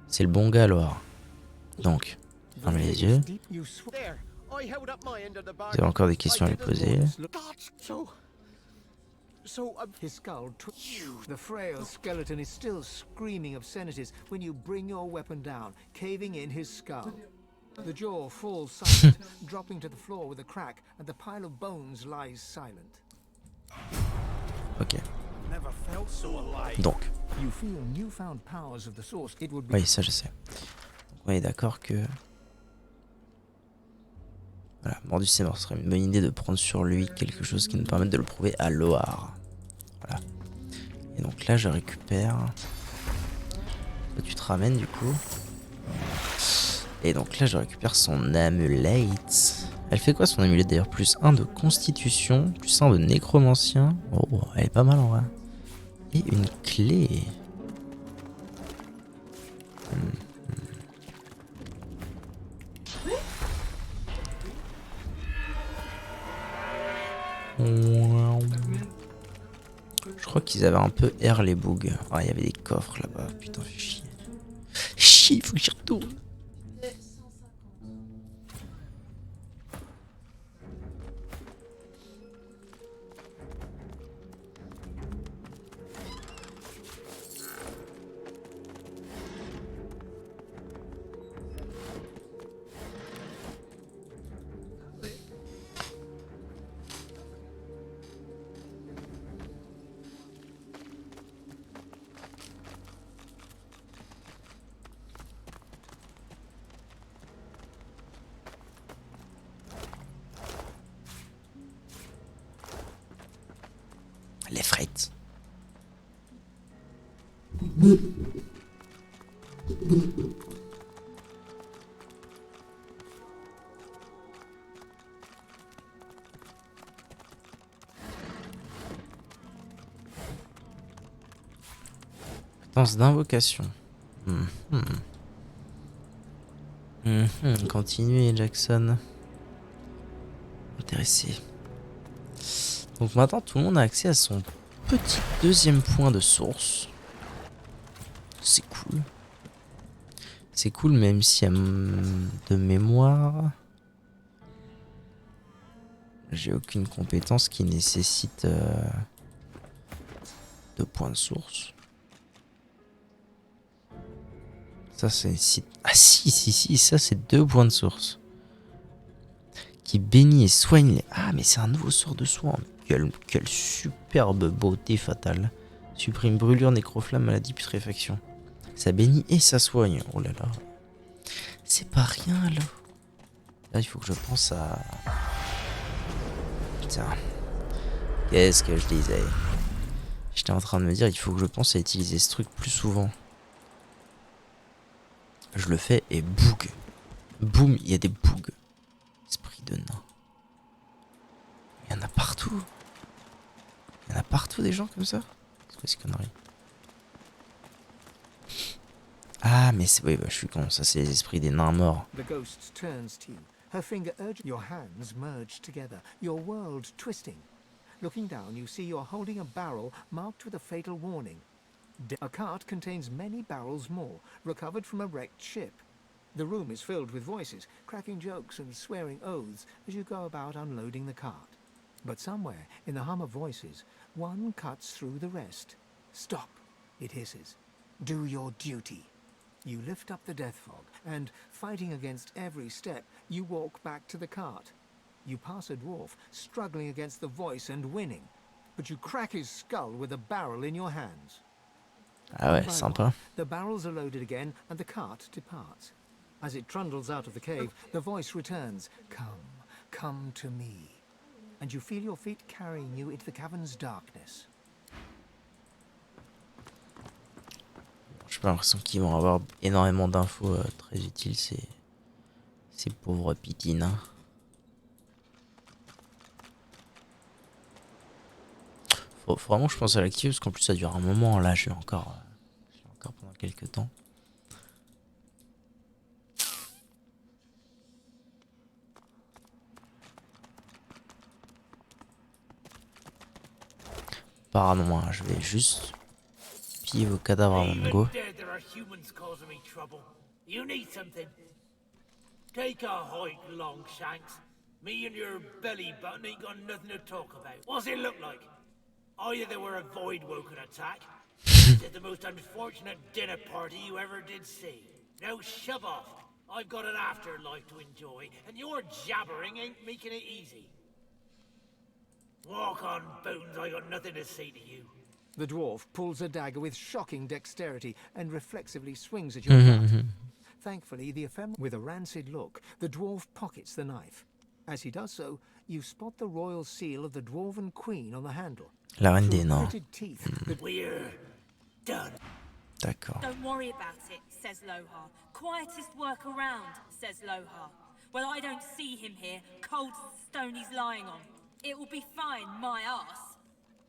C'est le bon gars, Loar. Donc, fermez les yeux. You sw- There. I held up my end of the Vous bargain. avez encore des questions à lui poser. God, so His skull the frail skeleton is still screaming obscenities when you bring your weapon down, caving in his skull. The jaw falls silent, dropping to the floor with a crack, and the pile of bones lies silent. Ok. Never felt so alive. Donc, You feel newfound powers of the source. It would be oui, ça je sais. Donc, on est d'accord que... Voilà, Mordus c'est mort. Ce serait une bonne idée de prendre sur lui quelque chose qui nous permette de le prouver à Loar. Voilà. Et donc là, je récupère... Toi, tu te ramènes du coup. Et donc là, je récupère son amulette. Elle fait quoi son amulette d'ailleurs? Plus 1 de constitution, plus 1 de nécromancien. Oh, elle est pas mal en vrai. Et une clé. Je crois qu'ils avaient un peu air les bugs. Ah, il y avait des coffres là-bas. Putain, fait chier. Chier, faut que j'y retourne. Les frites. Danse d'invocation. Continuez, Jackson. Intéressé. Donc maintenant, tout le monde a accès à son petit deuxième point de source. C'est cool. C'est cool, même si de mémoire, j'ai aucune compétence qui nécessite 2 points de source. Ça, c'est... Ah si, ça, c'est 2 points de source. Qui bénit et soigne les... Ah, mais c'est un nouveau sort de soin. Quelle superbe beauté fatale. Supprime brûlure, nécroflamme, maladie, putréfaction. Ça bénit et ça soigne. Oh là là. C'est pas rien là. Là, il faut que je pense à... Putain. Qu'est-ce que je disais? J'étais en train de me dire, il faut que je pense à utiliser ce truc plus souvent. je le fais et boug. Boum, il y a des bougs. Esprit de nain. Il y en a partout. Il y en a partout des gens comme ça. C'est quoi ces conneries? Ah, mais c'est... Oui, bah, je suis con. Ça, c'est les esprits des nains morts. The ghost turns to you. Her finger urges your hands merge together, your world twisting. Looking down, you see you're holding a barrel marked with a fatal warning. A cart contains many barrels more, recovered from a wrecked ship. The room is filled with voices, cracking jokes and swearing oaths as you go about unloading the cart. But somewhere, in the hum of voices, one cuts through the rest. Stop, it hisses. Do your duty. You lift up the death fog, and, fighting against every step, you walk back to the cart. You pass a dwarf, struggling against the voice and winning, but you crack his skull with a barrel in your hands. Ah ouais, By sympa. one, the barrels are loaded again, and the cart departs. As it trundles out of the cave, the voice returns, "Come, come to me." And you feel your feet carrying you into the cavern's darkness. J'ai pas l'impression qu'ils vont avoir énormément d'infos très utiles, ces pauvres pitines. Faut vraiment que je pense à l'activer parce qu'en plus ça dure un moment. Là, je l'ai encore pendant quelques temps. Apparemment, hein, je vais juste piller vos cadavres avant de go. There are humans causing me trouble. You need something. Take a hike, Longshanks. Me and your belly button ain't got nothing to talk about. What's it look like? Either they were a void-woken attack, or is it the most unfortunate dinner party you ever did see? Now shove off. I've got an afterlife to enjoy, and your jabbering ain't making it easy. Walk on, Bones, I got nothing to say to you. The dwarf pulls a dagger with shocking dexterity and reflexively swings at your heart. Thankfully, the ephemeral, with a rancid look, the dwarf pockets the knife. As he does so, you spot the royal seal of the dwarven queen on the handle. La reine des Through nains. gritted teeth, the We're done. D'accord. Don't worry about it, says Lohar. Quietest work around, says Lohar. Well, I don't see him here, cold as the stone he's lying on. It will be fine, my ass.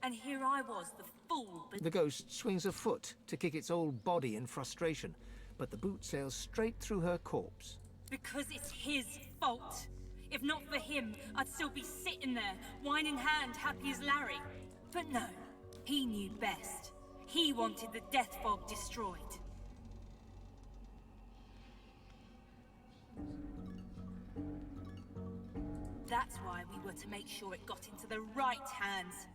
And here I was, the fool, but The ghost swings a foot to kick its old body in frustration, but the boot sails straight through her corpse. because it's his fault. If not for him, I'd still be sitting there, wine in hand, happy as Larry. But no, he knew best. He wanted the death fog destroyed. That's why we were to make sure it got into the right hands.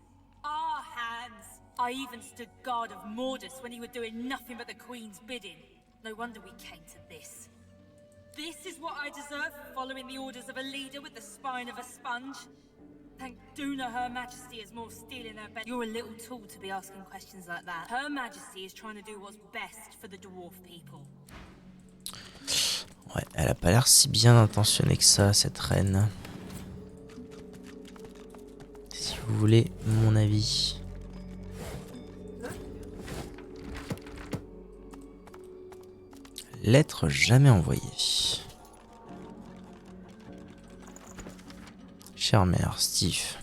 Our hands! I even stood guard of Mordus when he were doing nothing but the Queen's bidding. No wonder we came to this. This is what I deserve for following the orders of a leader with the spine of a sponge. Thank Duna Her Majesty is more steel in her bed. You're a little tool to be asking questions like that. Her Majesty is trying to do what's best for the dwarf people. Ouais, elle a pas l'air si bien intentionnée que ça, cette reine. Si vous voulez mon avis. Lettre jamais envoyée. Chère mère, Steve.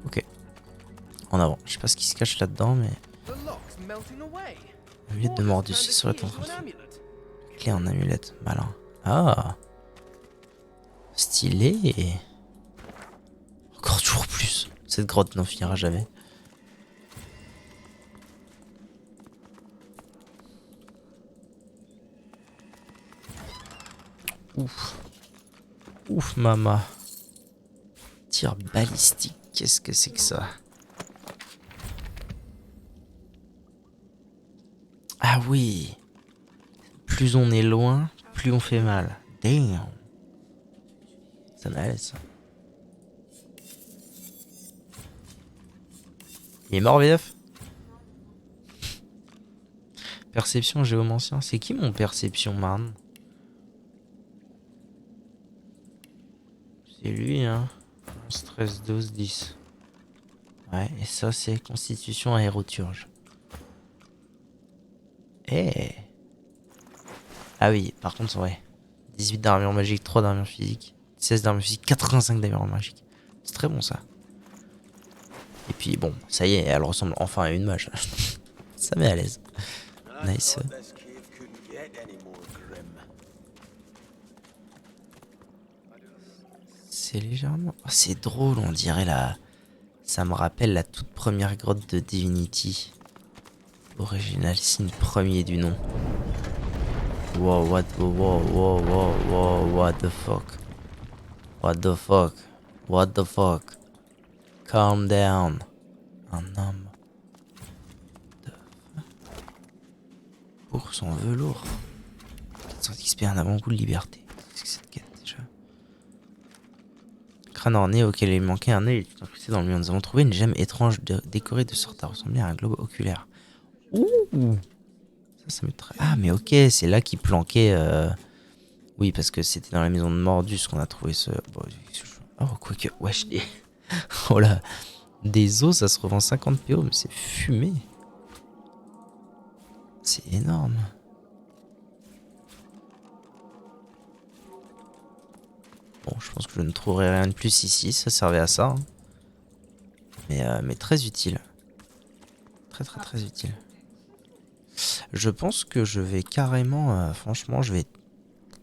Ok. En avant. Je sais pas ce qui se cache là-dedans, mais... Amulette de Mordus sur la tente. Clé en amulette. Malin. Ah. Stylé. Encore toujours plus. Cette grotte n'en finira jamais. Ouf. Ouf, mama. Tir balistique. Qu'est-ce que c'est que ça? Ah oui. Plus on est loin, plus on fait mal. Damn. Ça n'allait ça. Il est mort VF. Perception géomancien. C'est qui mon perception man? C'est lui hein. 13, 12, 10. Ouais, et ça c'est constitution aéroturge. Eh. Ah oui, par contre, ouais. 18 d'armure magique, 3 d'armure physique, 16 d'armure physique, 85 d'armure magique. C'est très bon ça. Et puis bon, ça y est, elle ressemble enfin à une mage. Ça met à l'aise. Nice. C'est légèrement... Oh, c'est drôle, on dirait la... Ça me rappelle la toute première grotte de Divinity. Original signe premier du nom. Wow, what the fuck. What the fuck. What the fuck. Calm down. Un homme. Pour son velours. 400 XP, un avant-goût de liberté. Qu'est-ce que c'est cette quête déjà? Crâne orné auquel il manquait un œil tout incrusté dans le mur. Nous avons trouvé une gemme étrange décorée de sorte à ressembler à un globe oculaire. Ouh! Ça me ah, mais ok, c'est là qu'il planquait. Oui, parce que c'était dans la maison de Mordus qu'on a trouvé ce. Bon, oh, quoique. Wesh, des. Oh là! Des os, ça se revend 50 PO, mais c'est fumé. C'est énorme. Bon, je pense que je ne trouverai rien de plus ici. Ça servait à ça. Hein. Mais très utile. Très utile. Je pense que je vais carrément... franchement, je vais...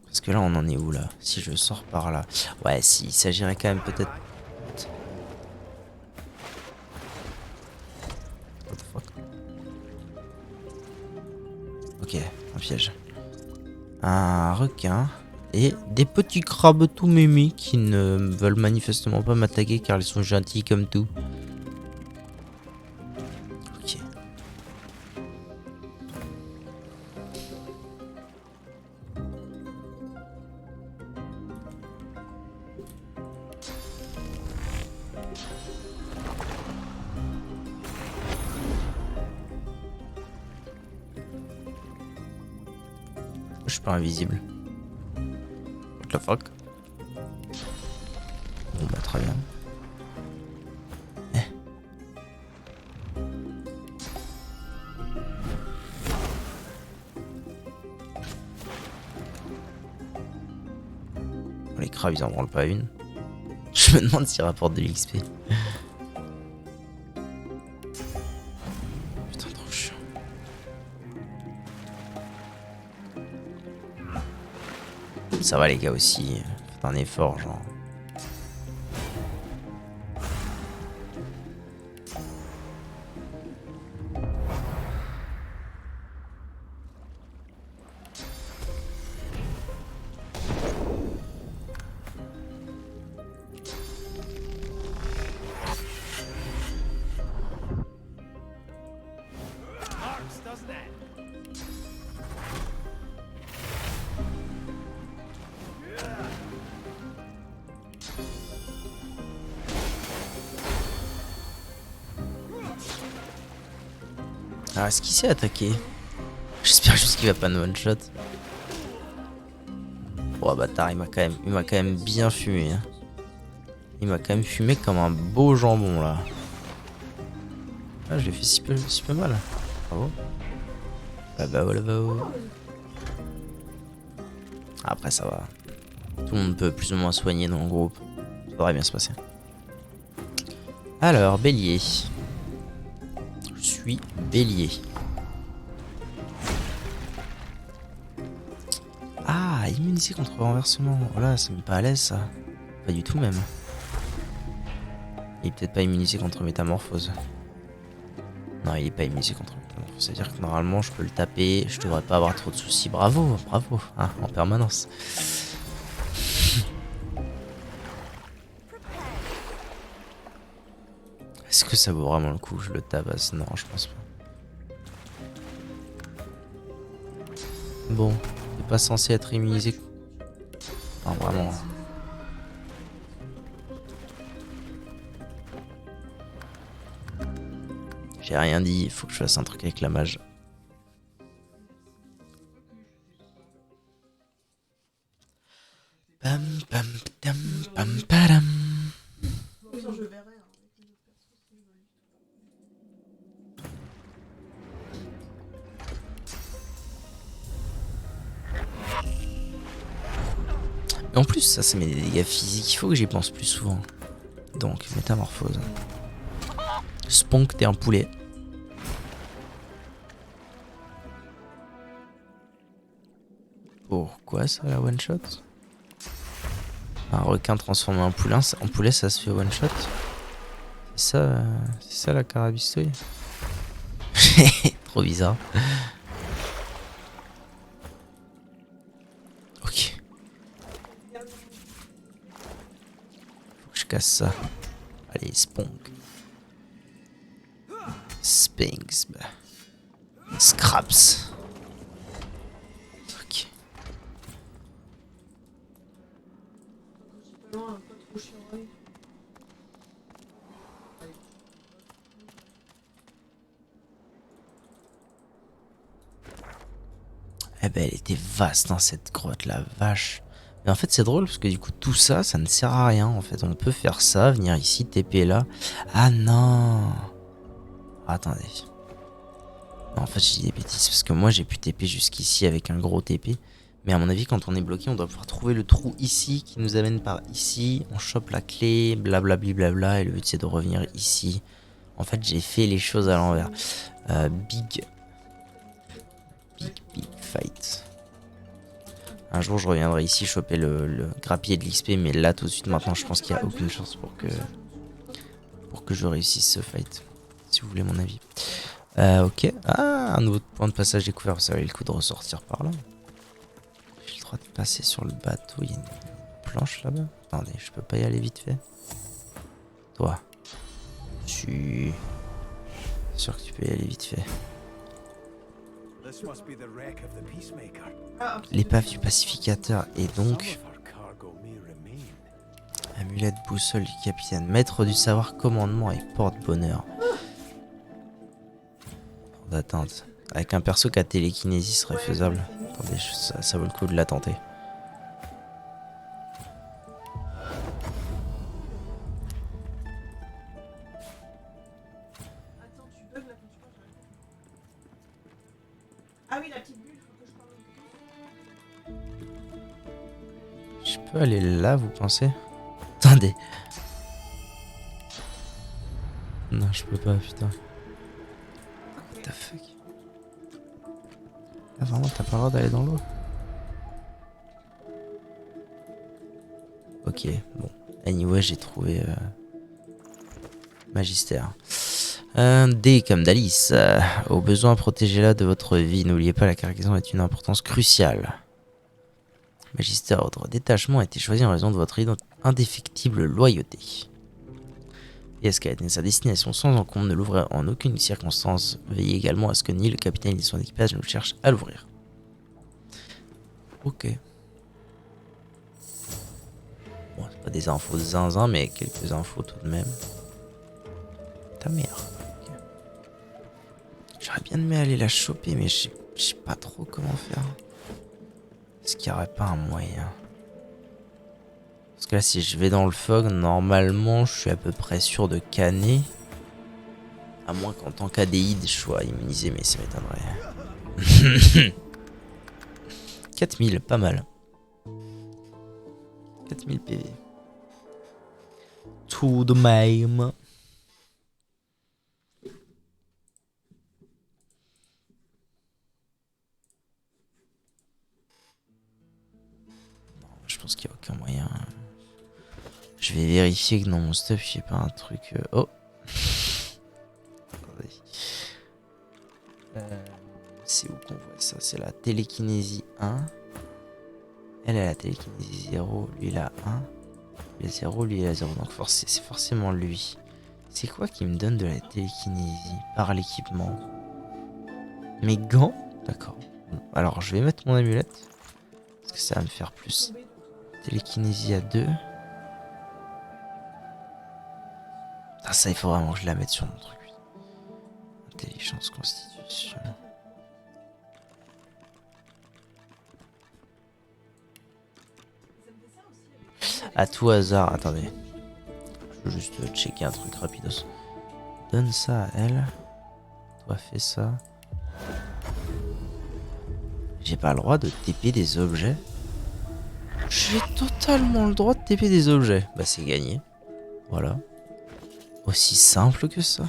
Parce que là, on en est où, là? Si je sors par là... Ouais, si, il s'agirait quand même peut-être... What the fuck? Ok, un piège. Un requin... Et des petits crabes tout mémis qui ne veulent manifestement pas m'attaquer car ils sont gentils comme tout. Ok. Je suis pas invisible. What the fuck? Bon bah très bien. Les crabes ils en branlent pas une. Je me demande s'ils rapportent de l'XP. Putain trop chiant. Ça va les gars aussi. Faites un effort genre. Alors est-ce qu'il s'est attaqué? J'espère juste qu'il va pas nous one shot. Oh bâtard, il m'a quand même bien fumé. Hein. Il m'a quand même fumé comme un beau jambon là. Ah, je l'ai fait si peu mal. Bravo. Bah voilà. Après ça va. Tout le monde peut plus ou moins soigner dans le groupe. Ça devrait bien se passer. Alors, bélier. Je suis bélier. Ah, immunisé contre renversement. Oh là, ça me met pas à l'aise ça. Pas du tout même. Il est peut-être pas immunisé contre métamorphose. Non, il est pas immunisé contre métamorphose. C'est-à-dire que normalement je peux le taper. Je devrais pas avoir trop de soucis. Bravo, hein, en permanence. Est-ce que ça vaut vraiment le coup? Je le tabasse? Non, je pense pas. Bon, t'es pas censé être immunisé. Non, vraiment. J'ai rien dit, il faut que je fasse un truc avec la mage. Pam pam pam pam padam. Et en plus, ça met des dégâts physiques. Il faut que j'y pense plus souvent. Donc, métamorphose. Sponk, t'es un poulet. Pourquoi ça, la one shot? Un requin transformé en poulet, ça se fait one shot. C'est ça la carabistouille. Trop bizarre. Ok. Faut que je casse ça. Allez, Spunk. Spinks. Scraps. Ok. Eh ben, elle était vaste, hein, cette grotte, la vache. Mais en fait, c'est drôle parce que du coup, tout ça, ça ne sert à rien. En fait, on peut faire ça, venir ici, TP là. Ah non. Attendez. Non, en fait, je dis des bêtises parce que moi, j'ai pu TP jusqu'ici avec un gros TP. Mais à mon avis, quand on est bloqué, on doit pouvoir trouver le trou ici qui nous amène par ici. On chope la clé, blablabli blabla. Et le but, c'est de revenir ici. En fait, j'ai fait les choses à l'envers. Big fight. Un jour, je reviendrai ici choper le grappier de l'XP. Mais là, tout de suite, maintenant, je pense qu'il n'y a aucune chance pour que je réussisse ce fight. Si vous voulez mon avis. Ok. Ah, un nouveau point de passage découvert. Ça valait le coup de ressortir par là. J'ai le droit de passer sur le bateau. Il y a une planche là-bas. Attendez, je peux pas y aller vite fait. Toi. Je suis sûr que tu peux y aller vite fait. L'épave du pacificateur et donc amulette boussole du capitaine, maître du savoir, commandement et porte-bonheur. D'atteinte. Avec un perso qui a télékinésie serait faisable. Attendez, ça vaut le coup de la tenter. Je peux aller là, vous pensez? Attendez. Non, je peux pas, putain. What the fuck? Ah, vraiment, t'as pas le droit d'aller dans l'eau? Ok, bon. Anyway, j'ai trouvé Magistère. D comme d'Alice. Au besoin, protégez-la de votre vie. N'oubliez pas, la cargaison est une importance cruciale. Magistère ordre détachement a été choisi en raison de votre indéfectible loyauté. Et est-ce qu'elle atteint sa destination sans encombre, ne l'ouvrez en aucune circonstance. Veillez également à ce que ni le capitaine ni son équipage ne cherchent à l'ouvrir. Ok. Bon, c'est pas des infos zinzin, mais quelques infos tout de même. Ta mère. Okay. J'aurais bien aimé aller la choper, mais je sais pas trop comment faire. Est-ce qu'il n'y aurait pas un moyen? Parce que là, si je vais dans le fog, normalement, je suis à peu près sûr de canner. À moins qu'en tant qu'ADI, je sois immunisé, mais ça m'étonnerait. 4000, pas mal. 4000 PV. Tout de même. Je pense qu'il n'y a aucun moyen. Je vais vérifier que dans mon stuff, il n'y ait pas un truc... Oh. C'est où qu'on voit ça? C'est la télékinésie 1. Elle a la télékinésie 0. Lui, il a 1. Lui, il a 0. Lui, il a 0. Donc c'est forcément lui. C'est quoi qui me donne de la télékinésie par l'équipement? Mes gants? D'accord. Bon, alors, je vais mettre mon amulette. Parce que ça va me faire plus. Télékinésie à 2. Ah, ça, il faut vraiment que je la mette sur mon truc. Intelligence, constitution. À tout hasard, attendez. Je veux juste checker un truc rapidos. Donne ça à elle. Toi, fais ça. J'ai pas le droit de TP des objets. J'ai totalement le droit de TP des objets. Bah c'est gagné. Voilà. Aussi simple que ça.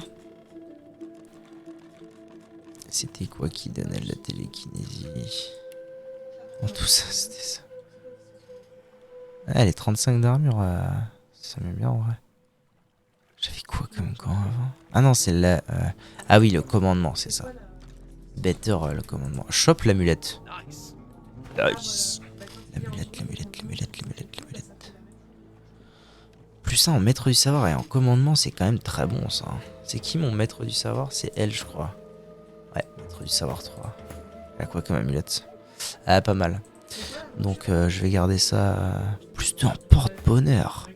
C'était quoi qui donnait de la télékinésie? Bon, tout ça, c'était ça. Ah, les 35 d'armure, ça m'aime bien en vrai. J'avais quoi comme camp avant? Ah non, c'est là. Ah oui, le commandement, c'est ça. Better, le commandement. Chope l'amulette. Nice. L'amulette. Plus ça en maître du savoir et en commandement, c'est quand même très bon ça. C'est qui mon maître du savoir? C'est elle, je crois. Ouais, maître du savoir 3. Elle a quoi comme amulette? Ah, pas mal. Donc, je vais garder ça. Plus 2 en porte-bonheur.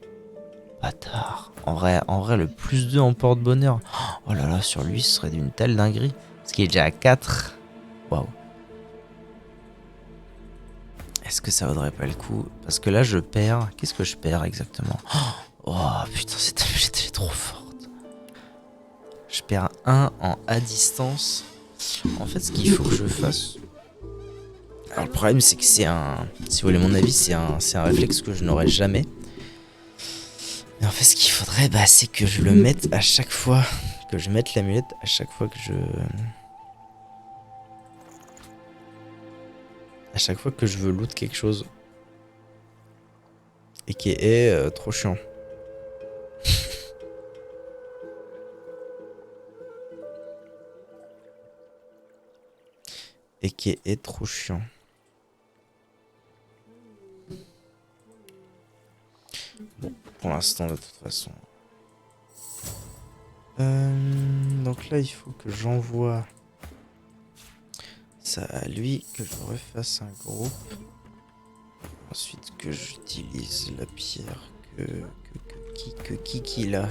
Bâtard. En vrai, le plus 2 en porte-bonheur. Oh là là, sur lui, ce serait d'une telle dinguerie. Parce qu'il est déjà à 4. Waouh. Est-ce que ça vaudrait pas le coup? Parce que là, je perds. Qu'est-ce que je perds exactement? Oh putain, cette amulette, elle est trop forte. Je perds 1 en à distance. En fait, ce qu'il faut que je fasse... Alors, le problème, c'est que c'est un... Si vous voulez mon avis, c'est un réflexe que je n'aurai jamais. Mais en fait, ce qu'il faudrait, bah, c'est que je le mette à chaque fois... Que je mette l'amulette à chaque fois que je... À chaque fois que je veux loot quelque chose. Et qui est trop chiant. Et qui est trop chiant. Bon, pour l'instant, de toute façon. Donc là, il faut que j'envoie ça à lui, que je refasse un groupe. Ensuite, que j'utilise la pierre que Kiki là.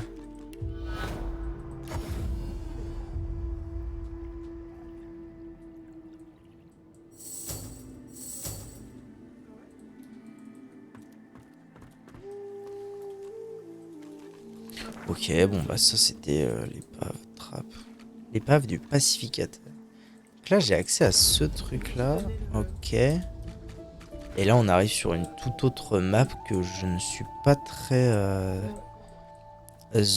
Ok, bon bah ça c'était l'épave trappe. L'épave du pacificateur. Donc là j'ai accès à ce truc là. Ok. Et là on arrive sur une toute autre map que je ne suis pas très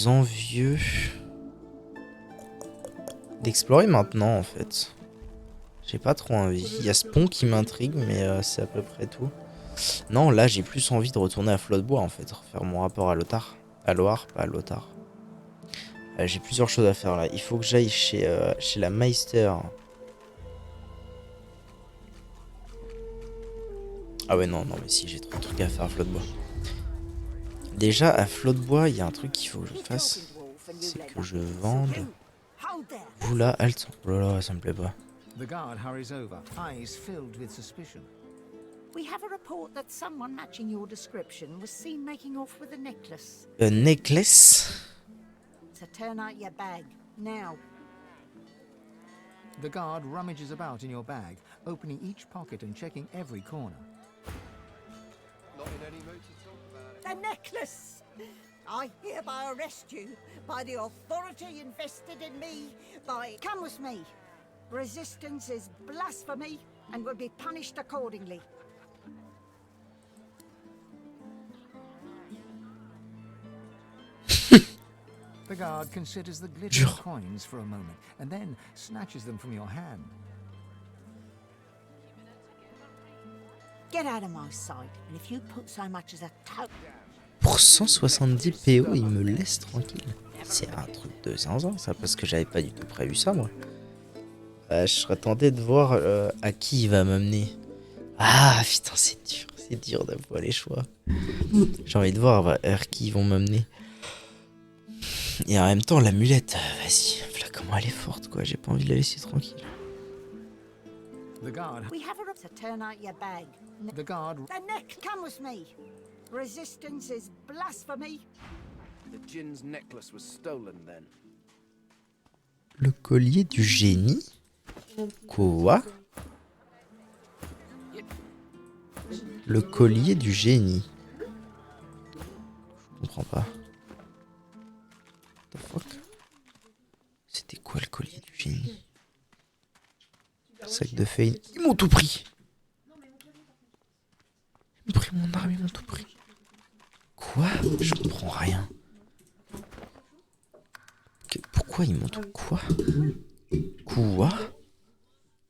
envieux d'explorer maintenant en fait. J'ai pas trop envie. Il y a ce pont qui m'intrigue mais c'est à peu près tout. Non là j'ai plus envie de retourner à Flotte-Bois en fait. Faire mon rapport à Lothar. À Loire, pas à Lothar. J'ai plusieurs choses à faire là. Il faut que j'aille chez la Meister. Ah ouais non mais si j'ai trop de trucs à faire à Flotte-Bois. Déjà à Flotte-Bois il y a un truc qu'il faut que je fasse. C'est que je vende. Vous là, halte. Oh là là, ça me plaît pas. The guard hurries over, eyes filled with suspicion. We have a report that someone matching your description was seen making off with a necklace. A necklace? So turn out your bag, now. The guard rummages about in your bag, opening each pocket and checking every corner. The necklace! I hereby arrest you by the authority invested in me by... Come with me. Resistance is blasphemy and will be punished accordingly. The guard considers the glittering coins for a moment, and then snatches them from your hand. Get out of my sight, and if you put so much as a toe... Pour 170 PO, il me laisse tranquille. C'est un truc de zinzin ça, parce que j'avais pas du tout prévu ça moi. Je serais tenté de voir à qui il va m'amener. Ah putain c'est dur d'avoir les choix. J'ai envie de voir vers qui ils vont m'amener. Et en même temps l'amulette, vas-y, voilà comment elle est forte quoi, j'ai pas envie de la laisser tranquille. The guard... We have a... So turn out your bag. The guard... The neck... Come with me. Resistance is blasphemy. The Jinn's necklace was stolen then. Le collier du génie? Quoi? Le collier du génie. Je comprends pas. What the fuck? C'était quoi le collier du génie? Sac de Fane. Ils m'ont tout pris. Ils m'ont pris mon arme, ils m'ont tout pris. Quoi? Je comprends rien. Pourquoi ils m'ont tout... Quoi? Quoi?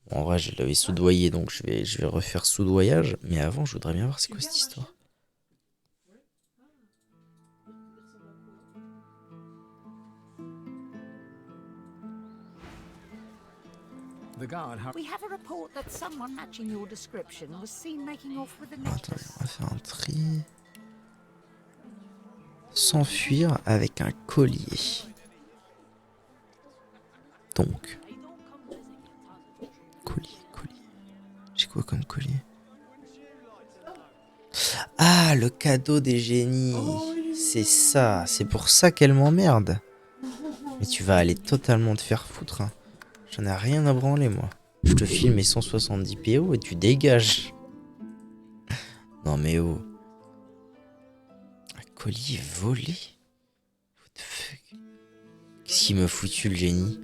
Bon, en vrai, je l'avais soudoyé, donc je vais refaire soudoyage. Mais avant, je voudrais bien voir c'est quoi cette histoire. The guard We have a report that someone matching your description was seen making off with a Attends, necklace. on va faire un tri. S'enfuir avec un collier. Donc. Collier. J'ai quoi comme collier? Ah, le cadeau des génies. C'est ça. C'est pour ça qu'elle m'emmerde. Mais tu vas aller totalement te faire foutre. Hein. J'en ai rien à branler, moi. Je te file mes 170 PO et tu dégages. Non, mais oh. Un collier volé? What the fuck? Qu'est-ce qu'il me foutu, le génie?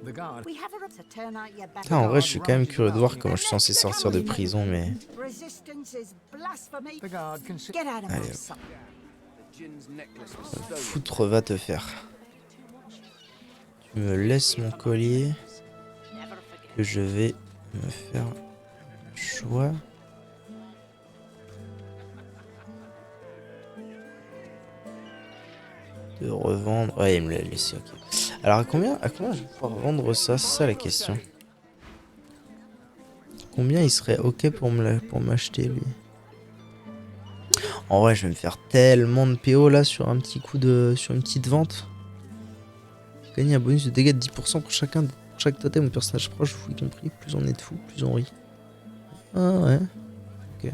The guard. We have a report to turn out your back. Putain, en vrai, je suis quand même curieux de voir comment je suis censé sortir de prison, mais... Resistance is blasphemy. The guard considers. Get out of Allez, my hop. sight. The Jinn's necklace was stolen. Foutre va te faire. Tu me laisses mon collier. Que je vais me faire un choix. De revendre. Ouais, il me l'a laissé, ok. Alors, à combien je vais pouvoir vendre ça? C'est ça la question. Combien il serait ok pour m'acheter, lui? En vrai, je vais me faire tellement de PO là sur un petit coup de. Sur une petite vente. Gagner un bonus de dégâts de 10% pour chaque totem ou personnage proche, fou y compris. Plus on est de fou, plus on rit. Ah ouais. Ok.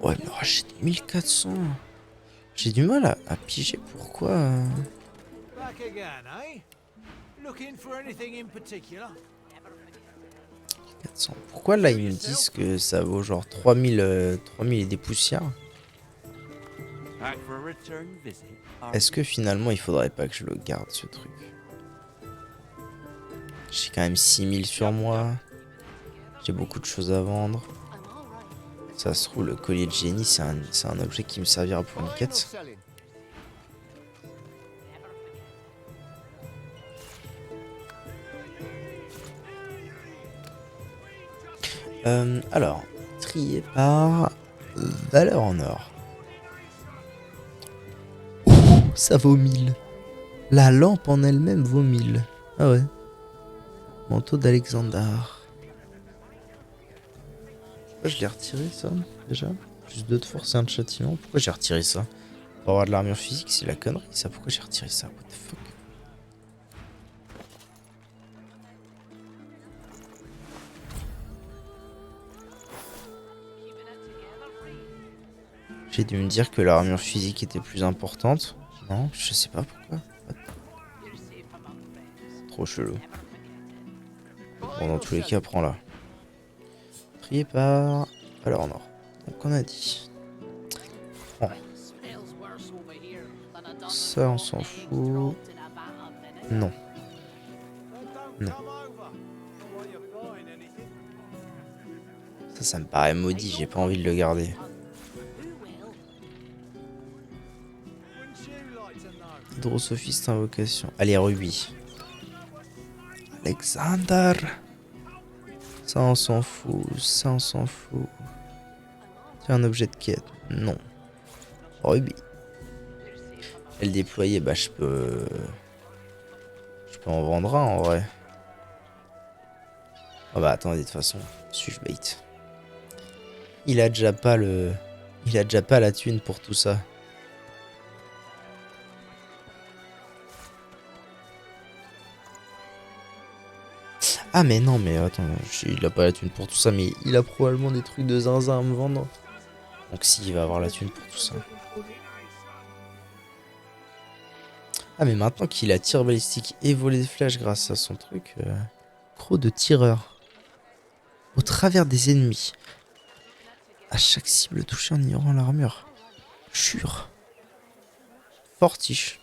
Ouais, mais racheter 1400. J'ai du mal à piger pourquoi. Back again, eh? Looking for anything in particular? 400. Pourquoi là ils me disent que ça vaut genre 3000 et des poussières? Est-ce que finalement il faudrait pas que je le garde ce truc? J'ai quand même 6000 sur moi. J'ai beaucoup de choses à vendre. Ça se trouve, le collier de génie, c'est un objet qui me servira pour une quête. Alors, trier par valeur en or. Ouh, ça vaut 1000. La lampe en elle-même vaut 1000. Ah ouais. Manteau d'Alexandar. Pourquoi je l'ai retiré ça déjà? Plus 2 de force et un de châtiment. Pourquoi j'ai retiré ça? Pour avoir de l'armure physique, c'est la connerie ça. Pourquoi j'ai retiré ça? What the fuck? J'ai dû me dire que l'armure physique était plus importante. Non, je sais pas pourquoi. Trop chelou. Bon, dans tous les cas, prends-la. Trié par valeur en or. Donc on a dit. Bon. Ça on s'en fout. Non. Non. Ça me paraît maudit, j'ai pas envie de le garder. Hydrosophiste invocation. Allez, rubis. Alexander. Ça on s'en fout, ça on s'en fout. C'est un objet de quête. Non. Rubis. Et le déployer, bah je peux en vendre un en vrai. Ah bah attendez, de toute façon, suis-je bait. Il a déjà pas la thune pour tout ça. Ah mais non, mais attends, il a pas la thune pour tout ça, mais il a probablement des trucs de zinzin à me vendre. Donc si, il va avoir la thune pour tout ça. Ah mais maintenant qu'il a tir balistique et volée de flèches grâce à son truc, croc de tireur. Au travers des ennemis. À chaque cible touchée en ignorant l'armure. Jure. Fortiche.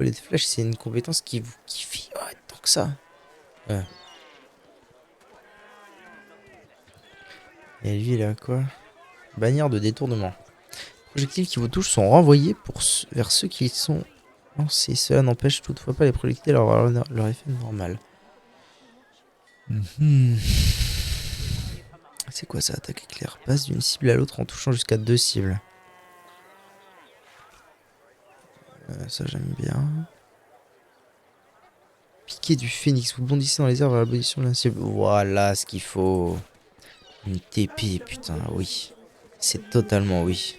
Collet de flèche, c'est une compétence qui vous kiffe tant que ça. Ouais. Et lui, il a quoi? Bannière de détournement. Projectiles qui vous touchent sont renvoyés vers ceux qui sont lancés. Cela n'empêche toutefois pas les projectiles à avoir leur effet normal. C'est quoi ça, attaque éclair? Passe d'une cible à l'autre en touchant jusqu'à 2 cibles. Ça j'aime bien. Piqué du phénix, vous bondissez dans les airs vers la position de la cible. Voilà ce qu'il faut. Une TP, putain, oui. C'est totalement oui.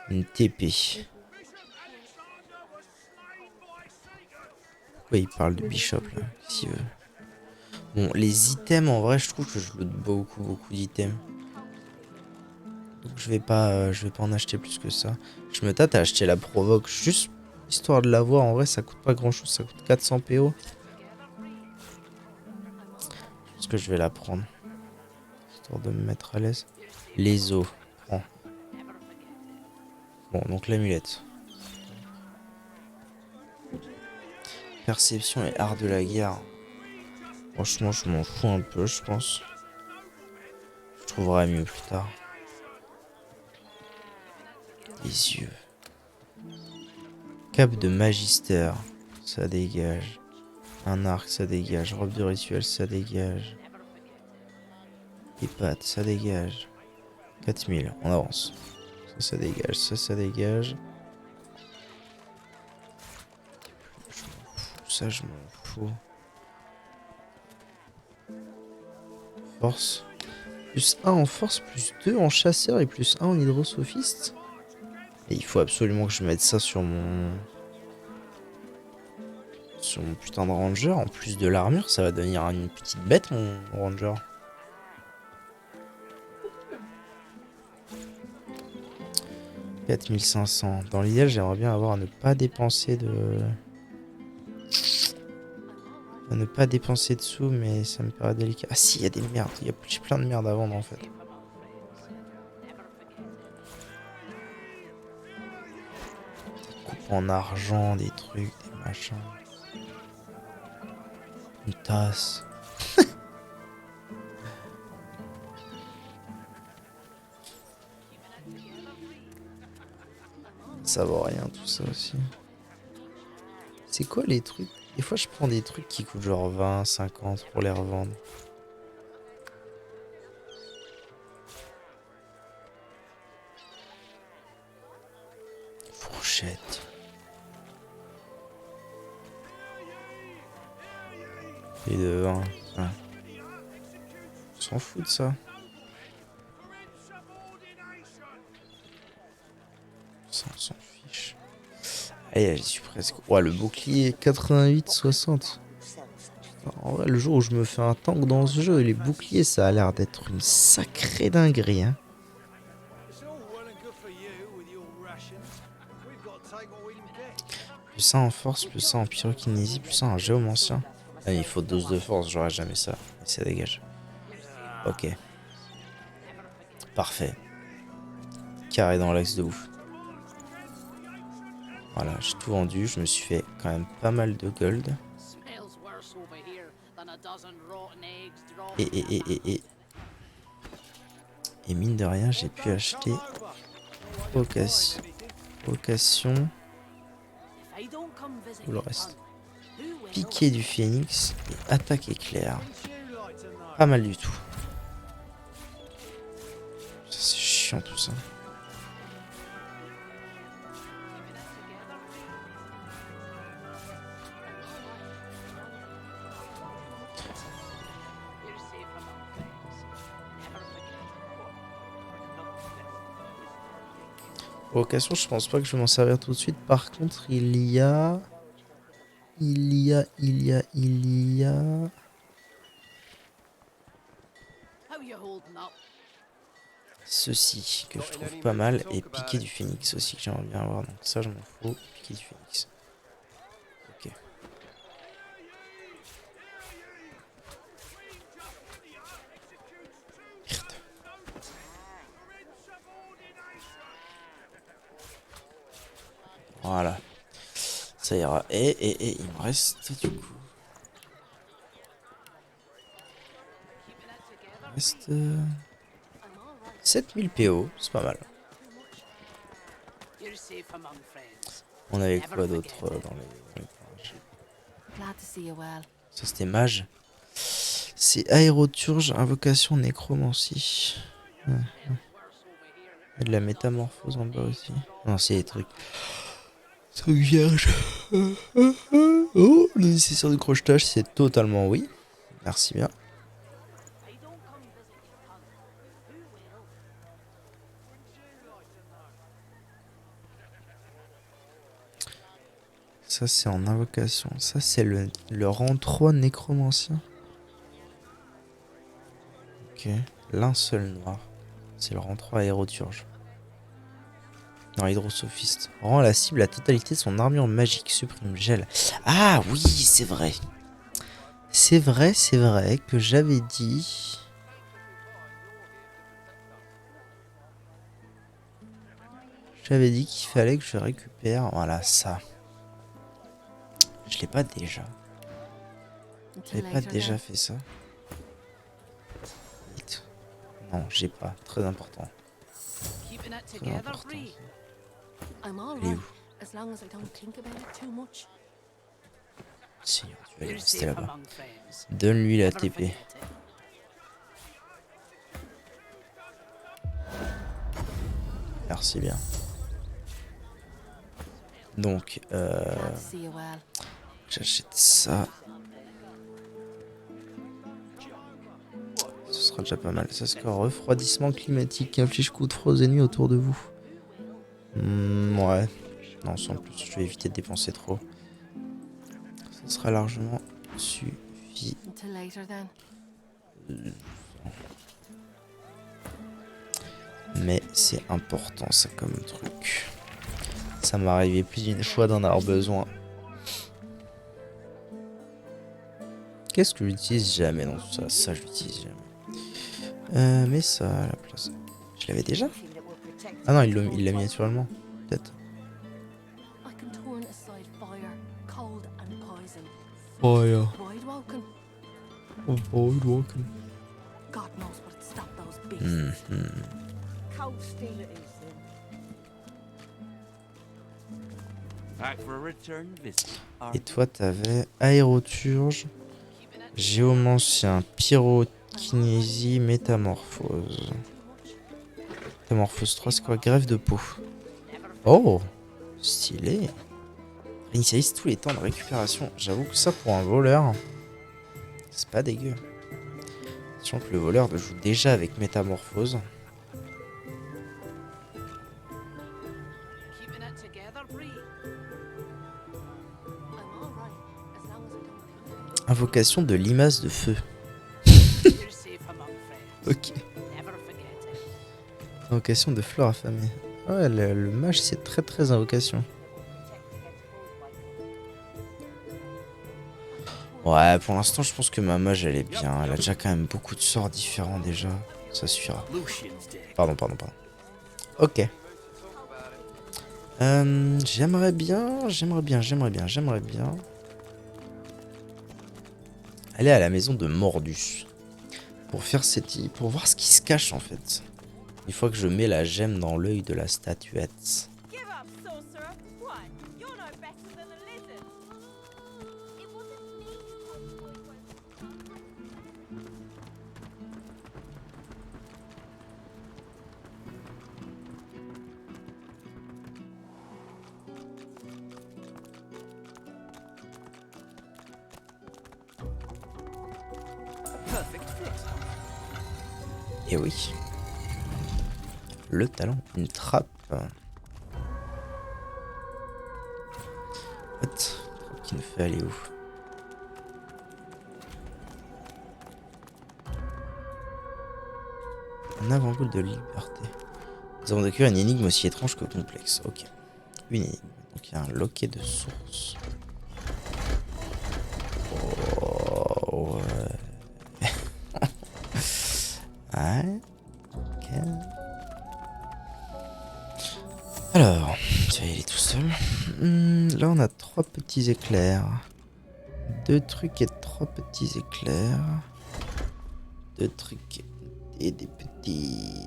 Une TP. Pourquoi il parle de Bishop là, s'il veut. Bon, les items, en vrai, je trouve que je loot beaucoup d'items. Donc je vais pas en acheter plus que ça. Je me tâte à acheter la provoque juste histoire de l'avoir. En vrai, ça coûte pas grand chose, ça coûte 400 PO. Je pense que je vais la prendre. Histoire de me mettre à l'aise. Les os. Prends. Bon, donc l'amulette. Perception et art de la guerre. Franchement, je m'en fous un peu, je pense. Je trouverai mieux plus tard. Les yeux. Cape de magister. Ça dégage. Un arc, ça dégage. Robe de rituel, ça dégage. Les pattes, ça dégage. 4000, on avance. Ça dégage. Ça dégage. Ça, je m'en fous. Force. Plus 1 en force, plus 2 en chasseur et plus 1 en hydrosophiste. Et il faut absolument que je mette ça sur mon putain de ranger. En plus de l'armure, ça va devenir une petite bête mon ranger. « 4500. Dans l'idéal, j'aimerais bien avoir à ne pas dépenser de... À ne pas dépenser de sous, mais ça me paraît délicat. Ah si, il y a des merdes. J'ai plein de merdes à vendre en fait. Des coupes en argent, des trucs, des machins. Une tasse. Ça vaut rien tout ça aussi. C'est quoi les trucs? Des fois je prends des trucs qui coûtent genre 20, 50 pour les revendre. Fourchette. Et de 20. Ouais. On s'en fout de ça. Ça on s'en fiche. Allez, j'y suis presque. Ouais, le bouclier 88-60. En vrai, le jour où je me fais un tank dans ce jeu, les boucliers, ça a l'air d'être une sacrée dinguerie. Hein. Plus 1 en force, plus 1 en pyrokinésie, plus 1 en géomancien. Ah, il faut 12 de force, j'aurai jamais ça. Et ça dégage. Ok. Parfait. Carré dans l'axe de ouf. Voilà, j'ai tout vendu, je me suis fait quand même pas mal de gold. Et mine de rien, j'ai pu acheter vocation ou le reste. Piqué du phénix et attaque éclair. Pas mal du tout. Ça c'est chiant tout ça. Vocation, je pense pas que je vais m'en servir tout de suite. Par contre, il y a ceci que je trouve pas mal et piqué du phénix aussi que j'aimerais bien avoir. Donc ça, je m'en fous. Piqué du phénix. Ok. Merde. Voilà. Ça ira. Et il me reste du coup. Il me reste 7000 PO, c'est pas mal. You're safe among friends. On avait quoi d'autre dans les pages? Glad to see you well. Ça c'était mage. C'est aéroturge, invocation, nécromancie. Il y a de la métamorphose en bas aussi. Non, c'est des trucs. Trucs vierges. Oh, le nécessaire de crochetage, c'est totalement oui. Merci bien. Ça c'est en invocation. Ça c'est le rang 3 nécromancien. Ok. Linceul noir. C'est le rang 3 aéroturge. Non, hydrosophiste. Rend à la cible la totalité de son armure magique. Supprime gel. Ah oui, c'est vrai. C'est vrai que j'avais dit... J'avais dit qu'il fallait que je récupère... Voilà, ça. Je l'ai pas déjà. J'avais pas déjà fait ça. Vite. Non, j'ai pas. Très important. Très important. I'm all Il est right, où? as long as I don't think about it too much. Si, tu vas aller You're rester safe là-bas. among friends. Donne-lui la Never TP. forget it. Merci bien. Donc, Glad to see you well. j'achète ça. Ce sera déjà pas mal. Ça score refroidissement climatique. Inflige coup de froid aux ennemis autour de vous. Ouais. Non, sans plus. Je vais éviter de dépenser trop. Ça sera largement suffisant. Until later then. Mais c'est important ça comme truc. Ça m'est arrivé plus d'une fois d'en avoir besoin. Qu'est-ce que j'utilise jamais dans tout ça? Ça j'utilise jamais. Mais ça à la place. Je l'avais déjà? Ah non, il l'a mis naturellement. Peut-être. I can turn aside fire, cold and poison. Fire. Void woken. Void walking. God knows what'd stop those beasts. Cold steel it is then. Back for a return visit. Et toi t'avais aéroturge, géomancien, pyrokinésie, métamorphose. Métamorphose 3, c'est quoi? Greffe de peau. Oh, stylé. Initialise tous les temps de récupération. J'avoue que ça pour un voleur, c'est pas dégueu. Sachant que le voleur joue déjà avec métamorphose. Keeping it together, Bree. I'm all right, as long as I don't think about it. Invocation de limace de feu. You're safe among friends. Ok. Never forget it. Invocation de fleurs affamées. Ouais, le mage c'est très invocation. Ouais, pour l'instant je pense que ma mage elle est bien. Elle a déjà quand même beaucoup de sorts différents déjà. Ça suffira. Lucian's deck. Pardon. Ok. J'aimerais bien aller à la maison de Mordus pour faire pour voir ce qui se cache en fait. Une fois que je mets la gemme dans l'œil de la statuette. Give up, sorcerer. Why? You're no better than a lizard. It wasn't me. Perfect fit. Et oui. Le talent, une trappe. What? Trappe qui nous fait aller où? Un avant-goût de liberté. Nous avons découvert une énigme aussi étrange que complexe. Ok. Une énigme. Donc il y a un loquet de source. Oh, ouais. Ouais. Ok. Alors, tu vas y aller tout seul. Là, on a 3 petits éclairs. 2 trucs et 3 petits éclairs. 2 trucs et des petits...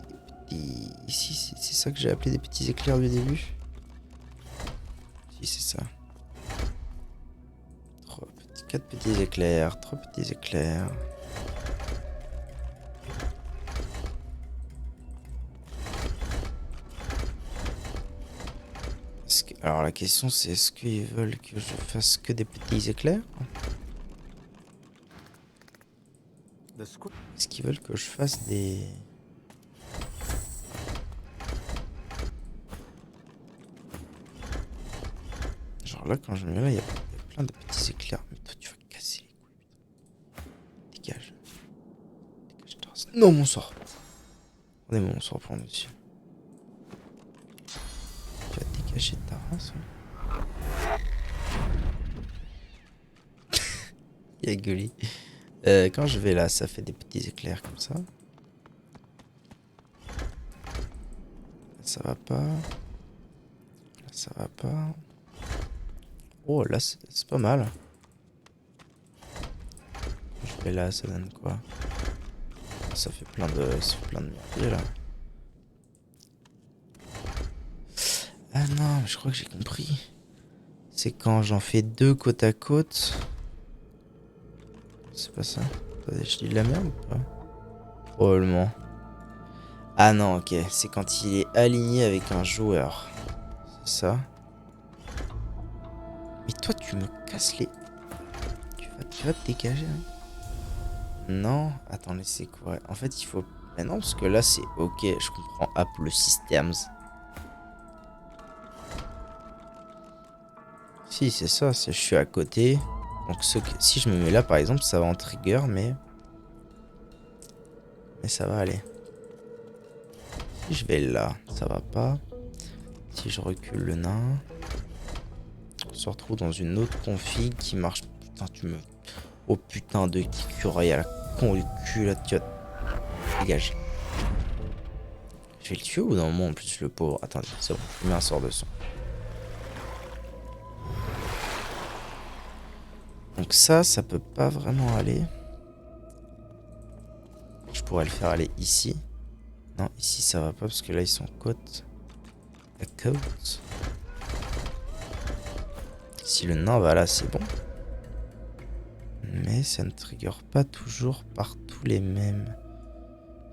Ici, c'est ça que j'ai appelé des petits éclairs du début. Si, c'est ça. 4 petits éclairs, 3 petits éclairs. Alors la question c'est est-ce qu'ils veulent que je fasse que des petits éclairs? Est-ce qu'ils veulent que je fasse des... Genre là quand je me mets là il y a plein de petits éclairs. Mais toi tu vas casser les couilles. Dégage. Dégage Taras. Non mon sort. Prenez mon sort pour dessus. Tu vas dégager ta race. Il a gueulé. Quand je vais là, ça fait des petits éclairs comme ça. Ça va pas. Là, ça va pas. Oh là, c'est pas mal. Je vais là, ça donne quoi? Ça fait plein de merdier là. Ah non, je crois que j'ai compris. C'est quand j'en fais 2 côte à côte. C'est pas ça. Attendez, je dis de la merde ou pas? Probablement. Ah non, ok. C'est quand il est aligné avec un joueur. C'est ça. Mais toi, tu me casses les... Tu vas te dégager. Hein. Non. Attendez, c'est quoi? En fait, il faut... Mais non, parce que là, c'est ok. Je comprends. Apple Systems. Si, c'est ça, je suis à côté. Donc si je me mets là, par exemple, ça va en trigger, mais ça va aller. Si je vais là, ça va pas. Si je recule le nain, on se retrouve dans une autre config qui marche. Putain, tu me... Oh putain de curé à la con du cul, là, tu vas... Dégage. Je vais le tuer ou d'un moment en plus, le pauvre. Attendez, c'est bon, je mets un sort de son. Donc ça peut pas vraiment aller. Je pourrais le faire aller ici. Non, ici ça va pas parce que là ils sont côte à côte. Si le nain va là, c'est bon. Mais ça ne trigger pas toujours partout les mêmes.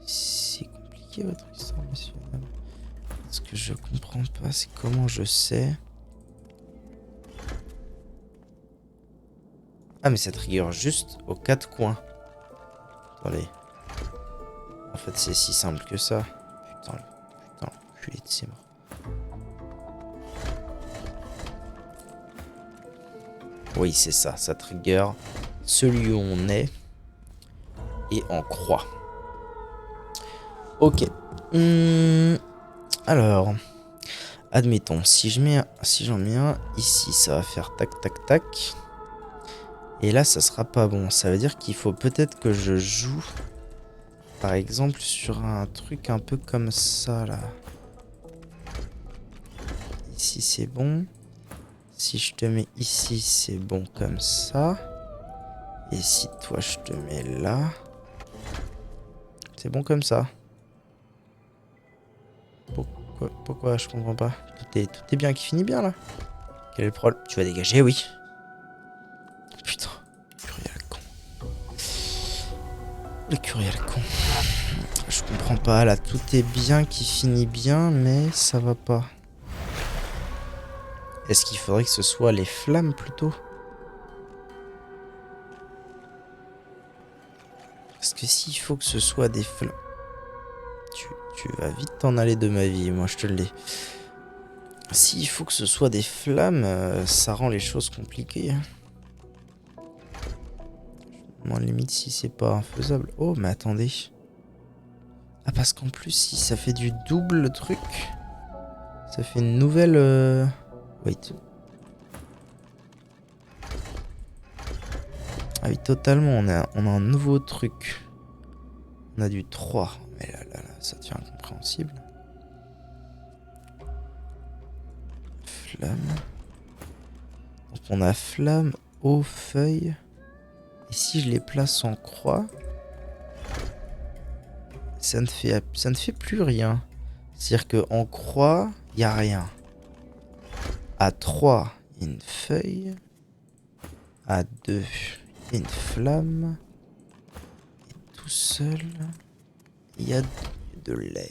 C'est compliqué votre histoire, messieurs. Ce que je comprends pas, c'est comment je sais... Ah mais ça trigger juste aux 4 coins. Attendez. En fait c'est si simple que ça. Putain, culé de ses morts. Oui c'est ça, ça trigger celui où on est et en croix. Ok. Alors, admettons, si j'en mets un ici, ça va faire tac tac tac. Et là, ça sera pas bon. Ça veut dire qu'il faut peut-être que je joue, par exemple, sur un truc un peu comme ça, là. Ici, c'est bon. Si je te mets ici, c'est bon comme ça. Et si toi, je te mets là, c'est bon comme ça. Pourquoi je comprends pas? Tout est bien qui finit bien, là. Quel est le problème? Tu vas dégager, oui. Putain, curé à la con. Le curé à la con. Je comprends pas, là, tout est bien qui finit bien, mais ça va pas. Est-ce qu'il faudrait que ce soit les flammes, plutôt? Parce que s'il faut que ce soit des flammes... Tu vas vite t'en aller de ma vie, moi, je te le dis. S'il faut que ce soit des flammes, ça rend les choses compliquées. Moi, limite, si c'est pas faisable. Oh, mais attendez. Ah, parce qu'en plus, si ça fait du double truc, ça fait une nouvelle... Wait. Ah oui, totalement, on a un nouveau truc. On a du 3. Mais là, ça devient incompréhensible. Flamme. on a flamme, eau, feuille. Et si je les place en croix, ça ne fait plus rien. C'est-à-dire qu'en croix, il n'y a rien. À 3, il y a une feuille. À 2, il y a une flamme. Et tout seul, il y a de l'air.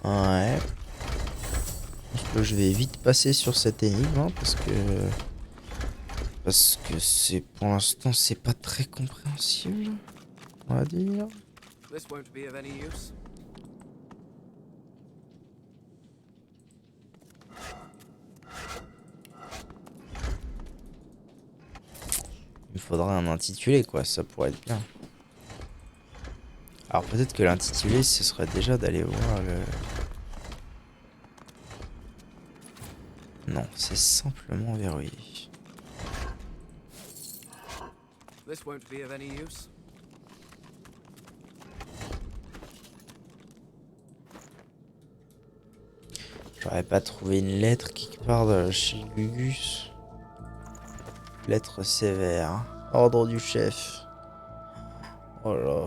Ouais. Je pense que je vais vite passer sur cette énigme hein, parce que c'est pour l'instant c'est pas très compréhensible, on va dire. This won't be of any use. Il me faudrait un intitulé quoi, ça pourrait être bien. Alors peut-être que l'intitulé ce serait déjà d'aller voir le... Non, c'est simplement verrouillé. This won't be of any use. J'aurais pas trouvé une lettre quelque part de chez Gugus. Lettre sévère. Ordre du chef. Oh là.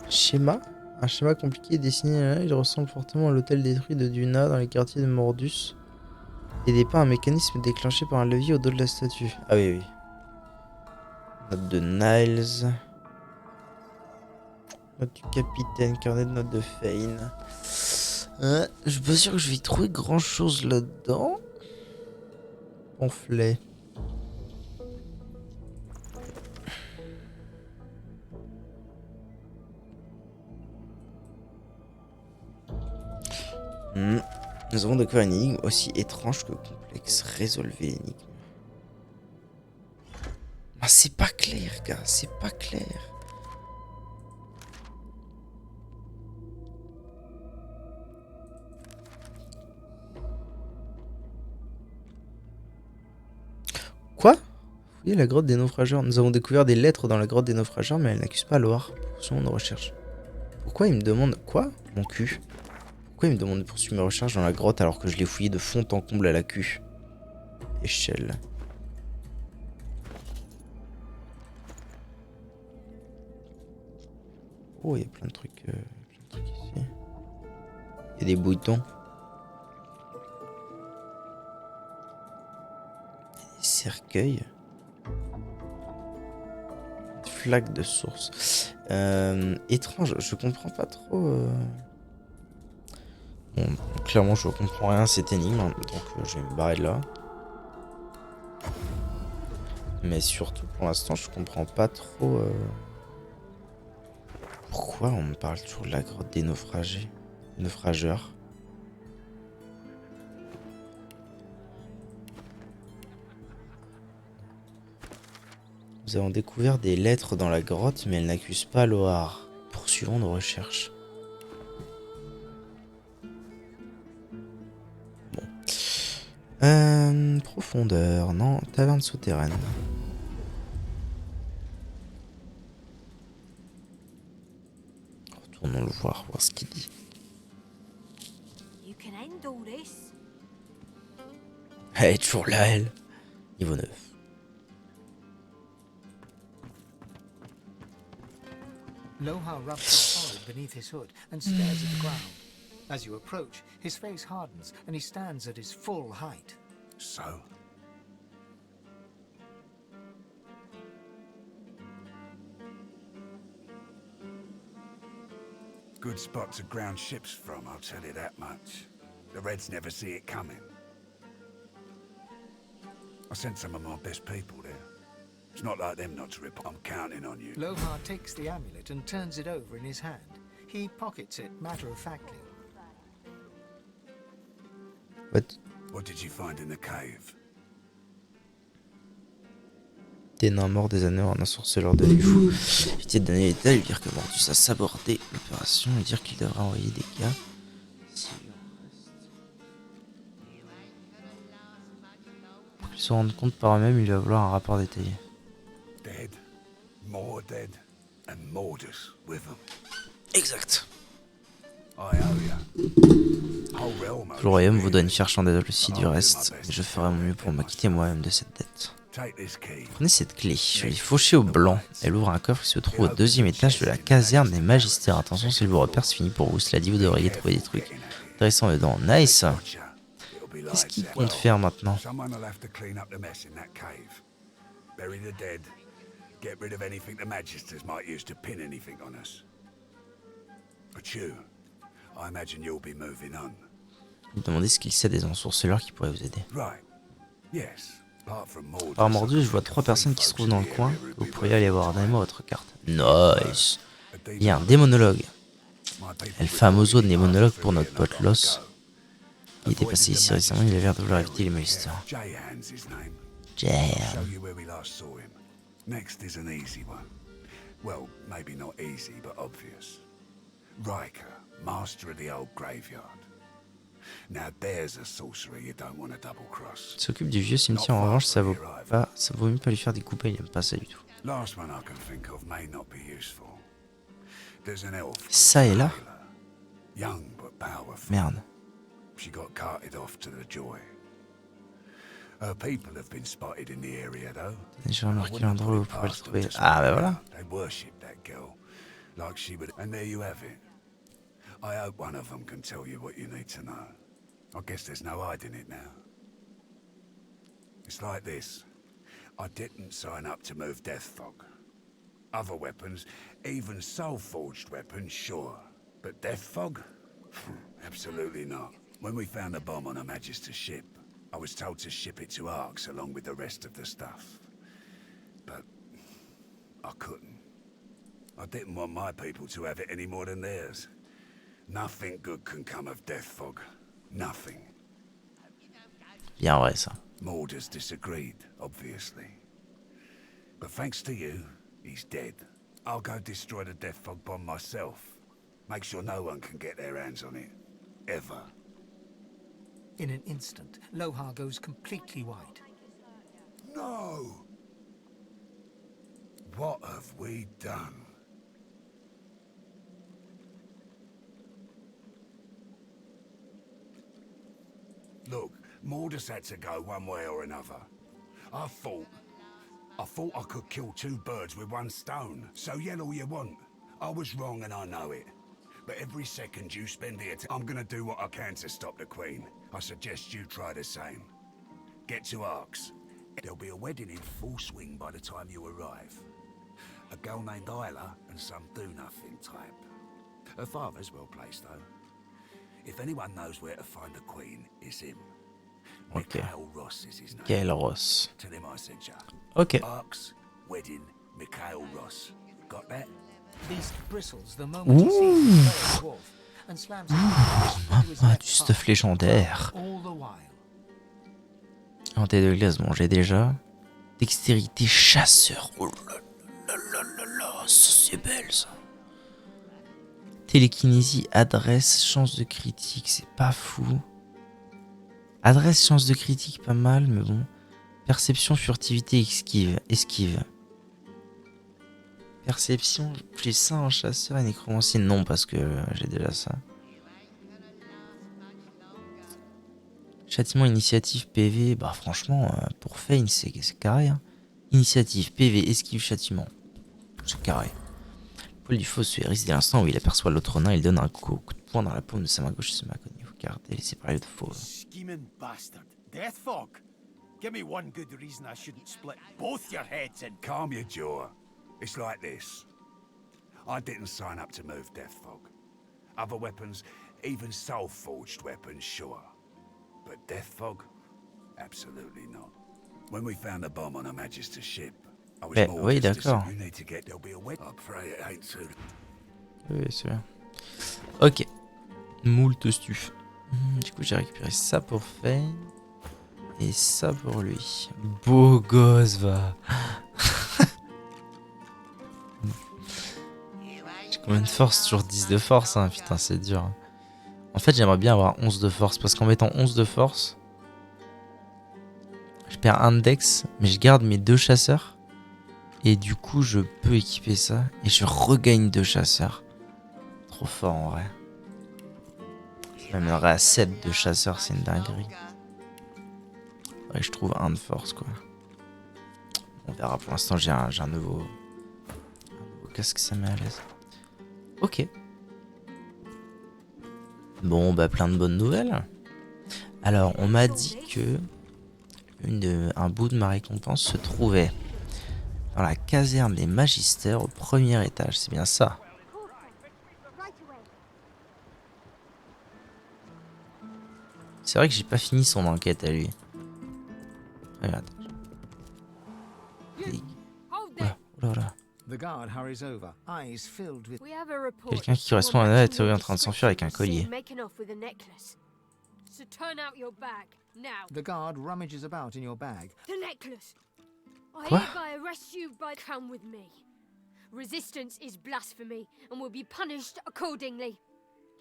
Schéma. Un schéma compliqué dessiné là, il ressemble fortement à l'hôtel détruit de Duna dans les quartiers de Mordus. Et dépeint un mécanisme déclenché par un levier au dos de la statue. Ah oui, oui. Note de Niles. Note du capitaine, carnet de notes de Fane. Je suis pas sûr que je vais y trouver grand chose là-dedans. Pamphlet. Nous avons découvert une énigme aussi étrange que complexe. Résolvez l'énigme. Ah, c'est pas clair, gars. C'est pas clair. Quoi? Fouillez la grotte des naufrageurs. Nous avons découvert des lettres dans la grotte des naufrageurs, mais elles n'accusent pas Loar. Poursuivons nos recherches. Pourquoi il me demande... Quoi? Mon cul. Pourquoi il me demande de poursuivre mes recherches dans la grotte alors que je l'ai fouillé de fond en comble à la queue? Échelle. Oh, il y a plein de trucs ici. Il y a des boutons. Des cercueils. Flaque de source. Étrange, je comprends pas trop. Bon, clairement, je comprends rien à cette énigme, hein, donc je vais me barrer de là. Mais surtout, pour l'instant, je comprends pas trop. Pourquoi on me parle toujours de la grotte des naufrageurs? Nous avons découvert des lettres dans la grotte, mais elles n'accusent pas Loar. Poursuivons nos recherches. Bon. Profondeur, non, taverne souterraine. Retournons le voir ce qu'il dit. You can end all this. Elle est toujours là, elle. Niveau 9. Lohar rubs his forehead beneath his hood and stares at the ground. As you approach, his face hardens and he stands at his full height. So? Good spot to ground ships from, I'll tell you that much. The Reds never see it coming. I sent some of my best people there. It's not like them not to report. I'm counting on you. Lohar takes the amulet and turns it over in his hand. He pockets it matter-of-factly. What did you find in the cave? Des nains morts des années en un sorceleur de fou. Éviter de donner les détails, lui dire que Mordus a sabordé l'opération et dire qu'il devra envoyer des gars. Pour qu'ils se rendent compte par eux-mêmes, il va vouloir un rapport détaillé. Dead. More dead. And Mordus with them. Exact. I owe ya. Whole realm Tout owes le royaume you, vous doit une really. fière chandelle aussi du reste, et je ferai mon mieux pour m'acquitter moi-même de cette dette. Take this key. Prenez cette clé, je l'ai fauchée au blanc. Elle ouvre un coffre qui se trouve au 2e étage de la caserne des magistères. Attention, s'il vous repère, c'est fini pour vous. Cela dit, vous devriez trouver des trucs intéressants dedans. Nice. Gotcha. It'll be Qu'est-ce like qu'il that. compte faire maintenant? Someone will have to clean up the mess in that cave. Bury the dead. Get rid of anything the Magisters might use to pin anything on us. But you, I imagine you'll be moving on. Vous demandez ce qu'il sait des ensorceleurs qui pourraient vous aider. Right. Yes. Apart from Mordus, Par mordu, je vois 3 personnes qui se trouvent dans le coin. Vous pourriez aller voir. Donnez-moi votre carte. Nice. Il y a un démonologue. El famoso démonologue pour notre pote Los. Il était passé ici récemment, il a l'air de vouloir éviter les magistères. Jayhan's his name. Jam. Show you where we last saw him. Next is an easy one. Well, maybe not easy, but obvious. Riker, master of the old graveyard. Now there's a sorcerer you don't want to double cross. Il s'occupe du vieux cimetière en revanche, ça vaut mieux pas lui faire des coupés, il aime pas ça du tout. Last one I can think of may not be useful. There's an elf. Ça et là? Young but powerful. Merde. She got carted off to the Joy. Her people have been spotted in the area though. J'ai remarqué l'endroit où vous pouvez le trouver. Ah bah voilà. They worship that girl like she would. And there you have it. I hope one of them can tell you what you need to know. I guess there's no hiding it now. It's like this. I didn't sign up to move Deathfog. Other weapons, even soul-forged weapons, sure. But Deathfog? Absolutely not. When we found the bomb on a Magister ship, I was told to ship it to Arx along with the rest of the stuff. But I couldn't. I didn't want my people to have it any more than theirs. Nothing good can come of Deathfog. Nothing. Bien vrai ça. Mordus disagreed, obviously. But thanks to you, he's dead. I'll go destroy the Deathfog bomb myself. Make sure no one can get their hands on it. Ever. In an instant, Lohar goes completely white. No! What have we done? Look, Mordus had to go one way or another. I thought I could kill 2 birds with 1 stone. So yell all you want. I was wrong and I know it. But every second you spend here, I'm gonna do what I can to stop the Queen. I suggest you try the same. Get to Arx. There'll be a wedding in full swing by the time you arrive. A girl named Isla and some do-nothing type. Her father's well placed though. If anyone knows where to find the Queen, it's him. Ok. Mikhail Ross is his name. Gaël Ross. Tell him I sent ya. Ok. Arx, wedding, Mikhail Ross. Got that? Beast bristles the moment he sees the fair dwarf and slams into his Ah, left du stuff palm. légendaire. All the while. En tête de glace, bon j'ai déjà. Dextérité chasseur. Oh là là là là là, ça c'est belle ça. Télékinésie, adresse, chance de critique, c'est pas fou. Adresse, chance de critique, pas mal, mais bon. Perception, furtivité, esquive. Perception, j'ai ça en chasseur et nécromancie, non parce que j'ai déjà ça. Châtiment, initiative, PV, bah franchement, pour Fane, c'est carré. Hein. Initiative, PV, esquive, châtiment. C'est carré. Paul du Fossuet risque dès l'instant où il aperçoit l'autre nain, il donne un coup de poing dans la paume de sa main gauche et sa main connue. Vous gardez, laissez parler de faux. Scheming bastard. Deathfog. Give me one good reason I shouldn't split both your heads in. Calm your jaw. It's like this. I didn't sign up to move Deathfog. Other weapons, even soul-forged weapons, sure. But Deathfog? Absolutely not. When we found the bomb on a Magister ship, I was more oui, just d'accord. you need to get there'll be a wet. I pray it ain't too. Oui, c'est bien. Ok. Moult stuff. Du coup, j'ai récupéré ça pour Fane. Et ça pour lui. Beau gosse, va. J'ai combien de force? Toujours 10 de force, hein. Putain, c'est dur. Hein. En fait, j'aimerais bien avoir 11 de force. Parce qu'en mettant 11 de force, je perds un de dex. Mais je garde mes 2 chasseurs. Et du coup, je peux équiper ça. Et je regagne 2 chasseurs. Trop fort en vrai. Ça m'amènerait à 7 de chasseurs, c'est une dinguerie. Ouais, je trouve 1 de force quoi. On verra, pour l'instant j'ai un nouveau casque, ça met à l'aise. Ok. Bon bah plein de bonnes nouvelles. Alors on m'a dit que un bout de ma récompense se trouvait dans la caserne des magistères au premier étage, c'est bien ça. C'est vrai que j'ai pas fini son enquête à lui. Regarde. Oula. The guard hurries over, eyes filled with... Quelqu'un qui correspond à Anna est en train de s'enfuir avec un collier. So turn out your bag now. The guard rummages about in your bag. The necklace. I Quoi? hereby arrest you by come with me. Resistance is blasphemy and will be punished accordingly.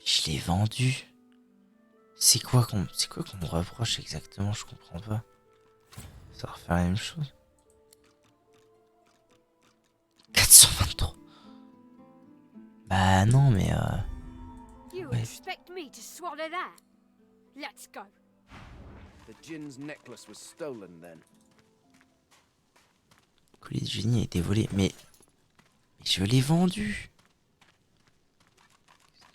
Je l'ai vendu. C'est quoi qu'on me reproche exactement? Je comprends pas. Ça va refaire la même chose. 423. Bah non mais You ouais. expect me to swallow that? Let's go. The Jinn's necklace was stolen then. Le collier de génie a été volé. Mais je l'ai vendu.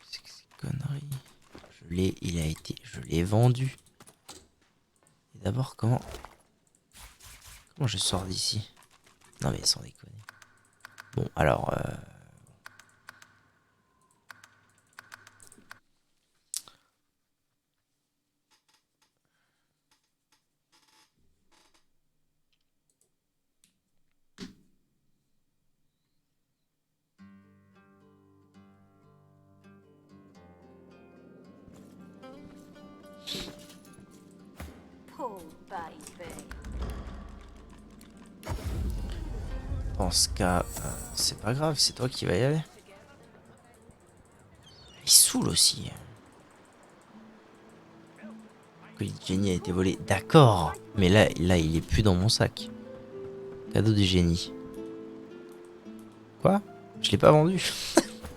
C'est que ces conneries. Je l'ai vendu. Et d'abord comment je sors d'ici? Non mais sans déconner. Bon alors Poor baby. dans ce cas, c'est pas grave, c'est toi qui vas y aller. Il saoule aussi. Le collier de génie a été volé. D'accord. Mais là, il est plus dans mon sac. Cadeau du génie. Quoi? Je l'ai pas vendu.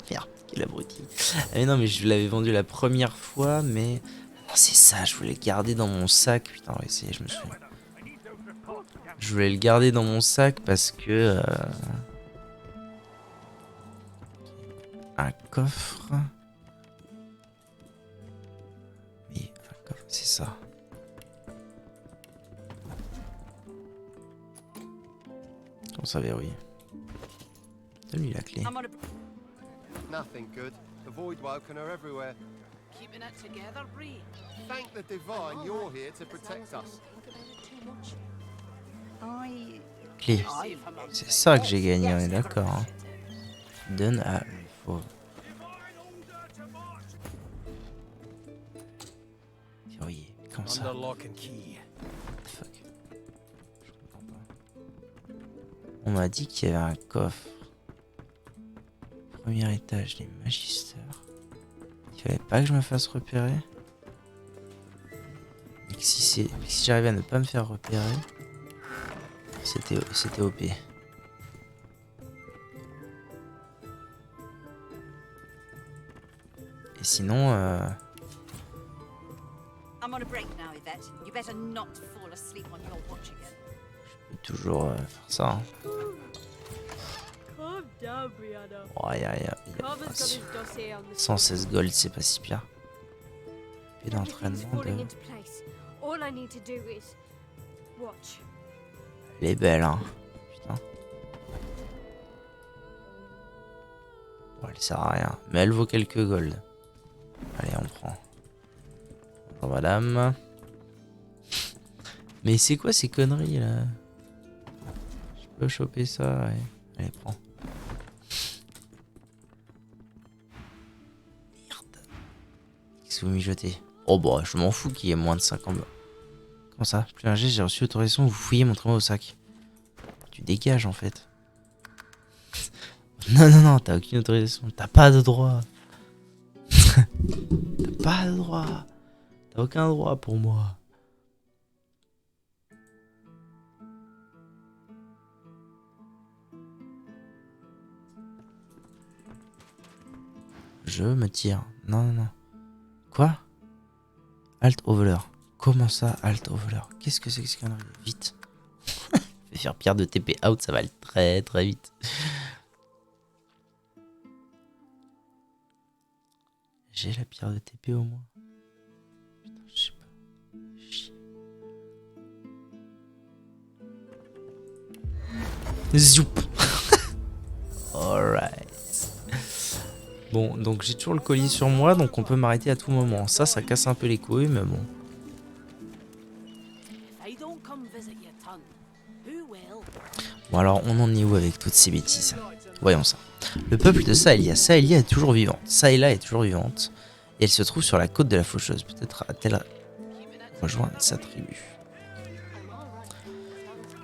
Merde, quel abruti. Ah mais non, mais je l'avais vendu la première fois, mais... Non, c'est ça, je voulais le garder dans mon sac. Putain, ouais, je me souviens. Je voulais le garder dans mon sac parce que... Un coffre... Oui, un coffre, c'est ça. Comment ça verrouille? Donne-lui la clé. Nothing good. The Voidwoken are everywhere. Keeping it together, Bree. Thank the Divine you're here to protect us. Clé. C'est ça que j'ai gagné, on est d'accord. Hein. Donne à le fauve. Verrouillé. Comment ça? Under lock and key. Fuck. Je comprends pas. On m'a dit qu'il y avait un coffre. Premier étage des magistères. Il fallait pas que je me fasse repérer. Et que si j'arrivais à ne pas me faire repérer, c'était OP. Et sinon, I'm on a break now, Yvette. You better not fall asleep on your watch again. je peux toujours faire ça. Hein. Calm down, Brianna. Oh, y a Carver's got his dossier on the 116 gold, c'est pas si pire. Et Everything's d'entraînement falling de... into place. All I need to do is watch. Elle est belle, hein. Putain. Bon, elle sert à rien. Mais elle vaut quelques gold. Allez, on prend. Bonjour, madame. Mais c'est quoi ces conneries, là? Je peux choper ça, ouais. Allez, prends. Merde. Qu'est-ce que vous mijotez? Oh, bah, je m'en fous qu'il y ait moins de 50. Comment ça? Plus un geste, j'ai reçu l'autorisation, vous fouillez, montrez-moi au sac. Tu dégages en fait. Non, t'as aucune autorisation. T'as pas de droit. T'as pas de droit. T'as aucun droit pour moi. Je me tire. Non, non, non. Quoi? Alt overler. Comment ça, alt overler? Qu'est-ce que c'est que ce connerie? Vite. Je vais faire pierre de TP out, ça va aller très très vite. J'ai la pierre de TP au moins. Putain, je sais pas. Chier. Zoup. Alright. Bon, donc j'ai toujours le collier sur moi, donc on peut m'arrêter à tout moment. Ça casse un peu les couilles, mais bon. Bon alors, on en est où avec toutes ces bêtises? Voyons ça. Le peuple de Saelia. Saelia est toujours vivante. Saela est toujours vivante. Et elle se trouve sur la côte de la Faucheuse. Peut-être a-t-elle rejoint sa tribu.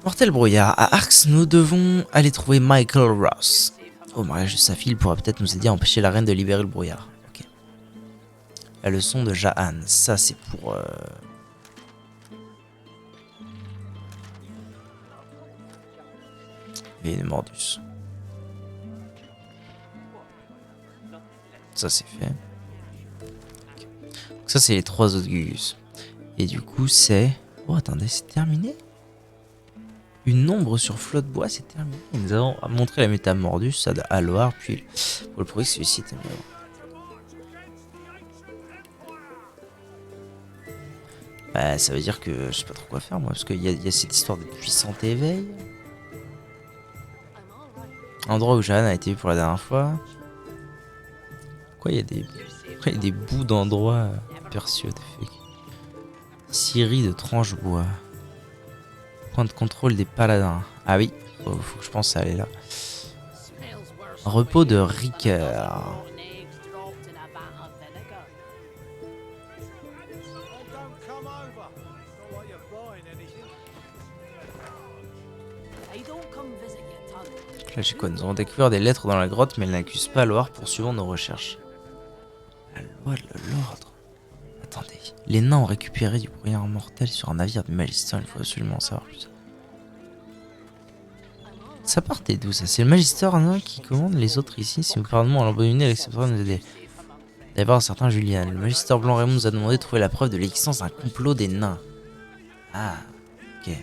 Mortel brouillard. À Arx, nous devons aller trouver Michael Ross. Au mariage de sa fille, il pourra peut-être nous aider à empêcher la reine de libérer le brouillard. Ok. La leçon de Jahan. Ça, c'est pour... Et Mordus. Ça c'est fait. Okay. Donc ça c'est les 3 autres Gugus. Et du coup c'est... Oh attendez, c'est terminé? Une ombre sur flot de bois, c'est terminé. Et nous avons montré la méta Mordus, ça de Aloar, puis pour le prouver que celui-ci était mort. Bah ça veut dire que je sais pas trop quoi faire moi, parce qu'il y a cette histoire de puissant éveil. Endroit où Jeanne a été vue pour la dernière fois. Pourquoi il y a des bouts d'endroits aperçus de fait. Scierie de tranche bois. Point de contrôle des paladins. Ah oui, faut que je pense à aller là. Repos de Ricker. Là j'ai quoi? Nous avons découvert des lettres dans la grotte, mais elles n'accusent pas Loire poursuivant nos recherches. La loi de l'ordre. Attendez. Les nains ont récupéré du brouillard mortel sur un navire du Magister, il faut absolument en savoir plus. Ça partait d'où ça? C'est le Magister nain qui commande les autres ici. Si nous parvenons à l'embonner, elle acceptera de nous aider. D'abord un certain Julien. Le Magister Blanc Raymond nous a demandé de trouver la preuve de l'existence d'un complot des nains. Ah, ok.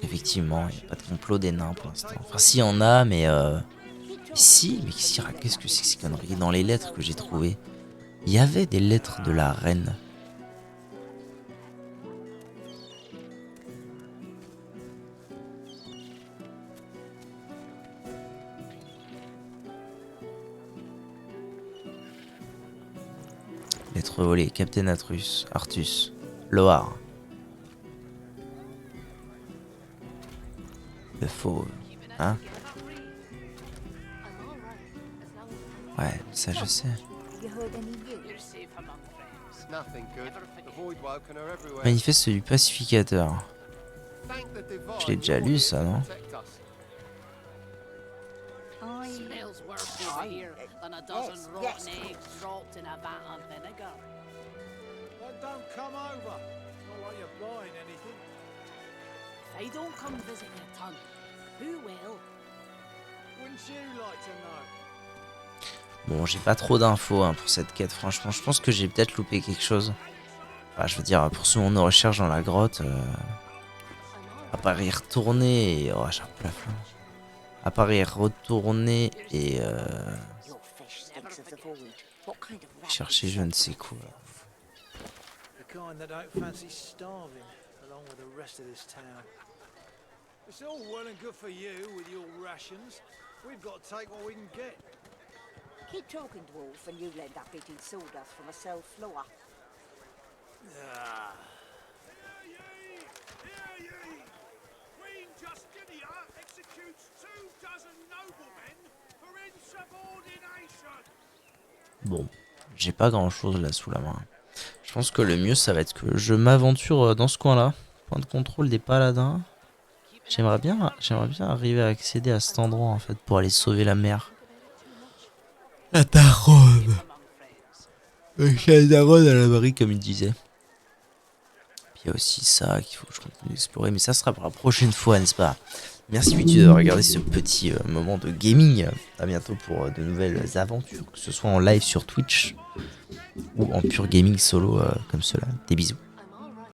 Effectivement, il n'y a pas de complot des nains pour l'instant. Enfin, si, il y en a, mais si, mais qu'est-ce que c'est que ces conneries? Dans les lettres que j'ai trouvées, il y avait des lettres de la reine. Lettres volées, Captain Artus, Loar. Le fauve, hein? Ouais, ça je sais. Manifeste du pacificateur. Je l'ai déjà lu ça, non? Bon, j'ai pas trop d'infos hein, pour cette quête, franchement. Je pense que j'ai peut-être loupé quelque chose. Enfin, je veux dire, pour ceux on recherche dans la grotte, à part y retourner et... Oh, j'ai un peu la flamme. À part y retourner et... chercher je ne sais quoi. It's all well and good for you with your rations. We've got to take what we can get. Keep talking, dwarf, and you'll end up eating sawdust from a cell floor. Ah. Hear ye! Queen Justinia executes 24 noblemen for insubordination. Bon, j'ai pas grand chose là sous la main. Je pense que le mieux ça va être que je m'aventure dans ce coin là. Point de contrôle des paladins. J'aimerais bien arriver à accéder à cet endroit en fait pour aller sauver la mère. La daronne. La daronne à la Marie comme il disait. Puis il y a aussi ça qu'il faut que je continue d'explorer, mais ça sera pour la prochaine fois, n'est-ce pas? Merci Mutu de regarder ce petit moment de gaming. À bientôt pour de nouvelles aventures, que ce soit en live sur Twitch ou en pur gaming solo comme cela. Des bisous.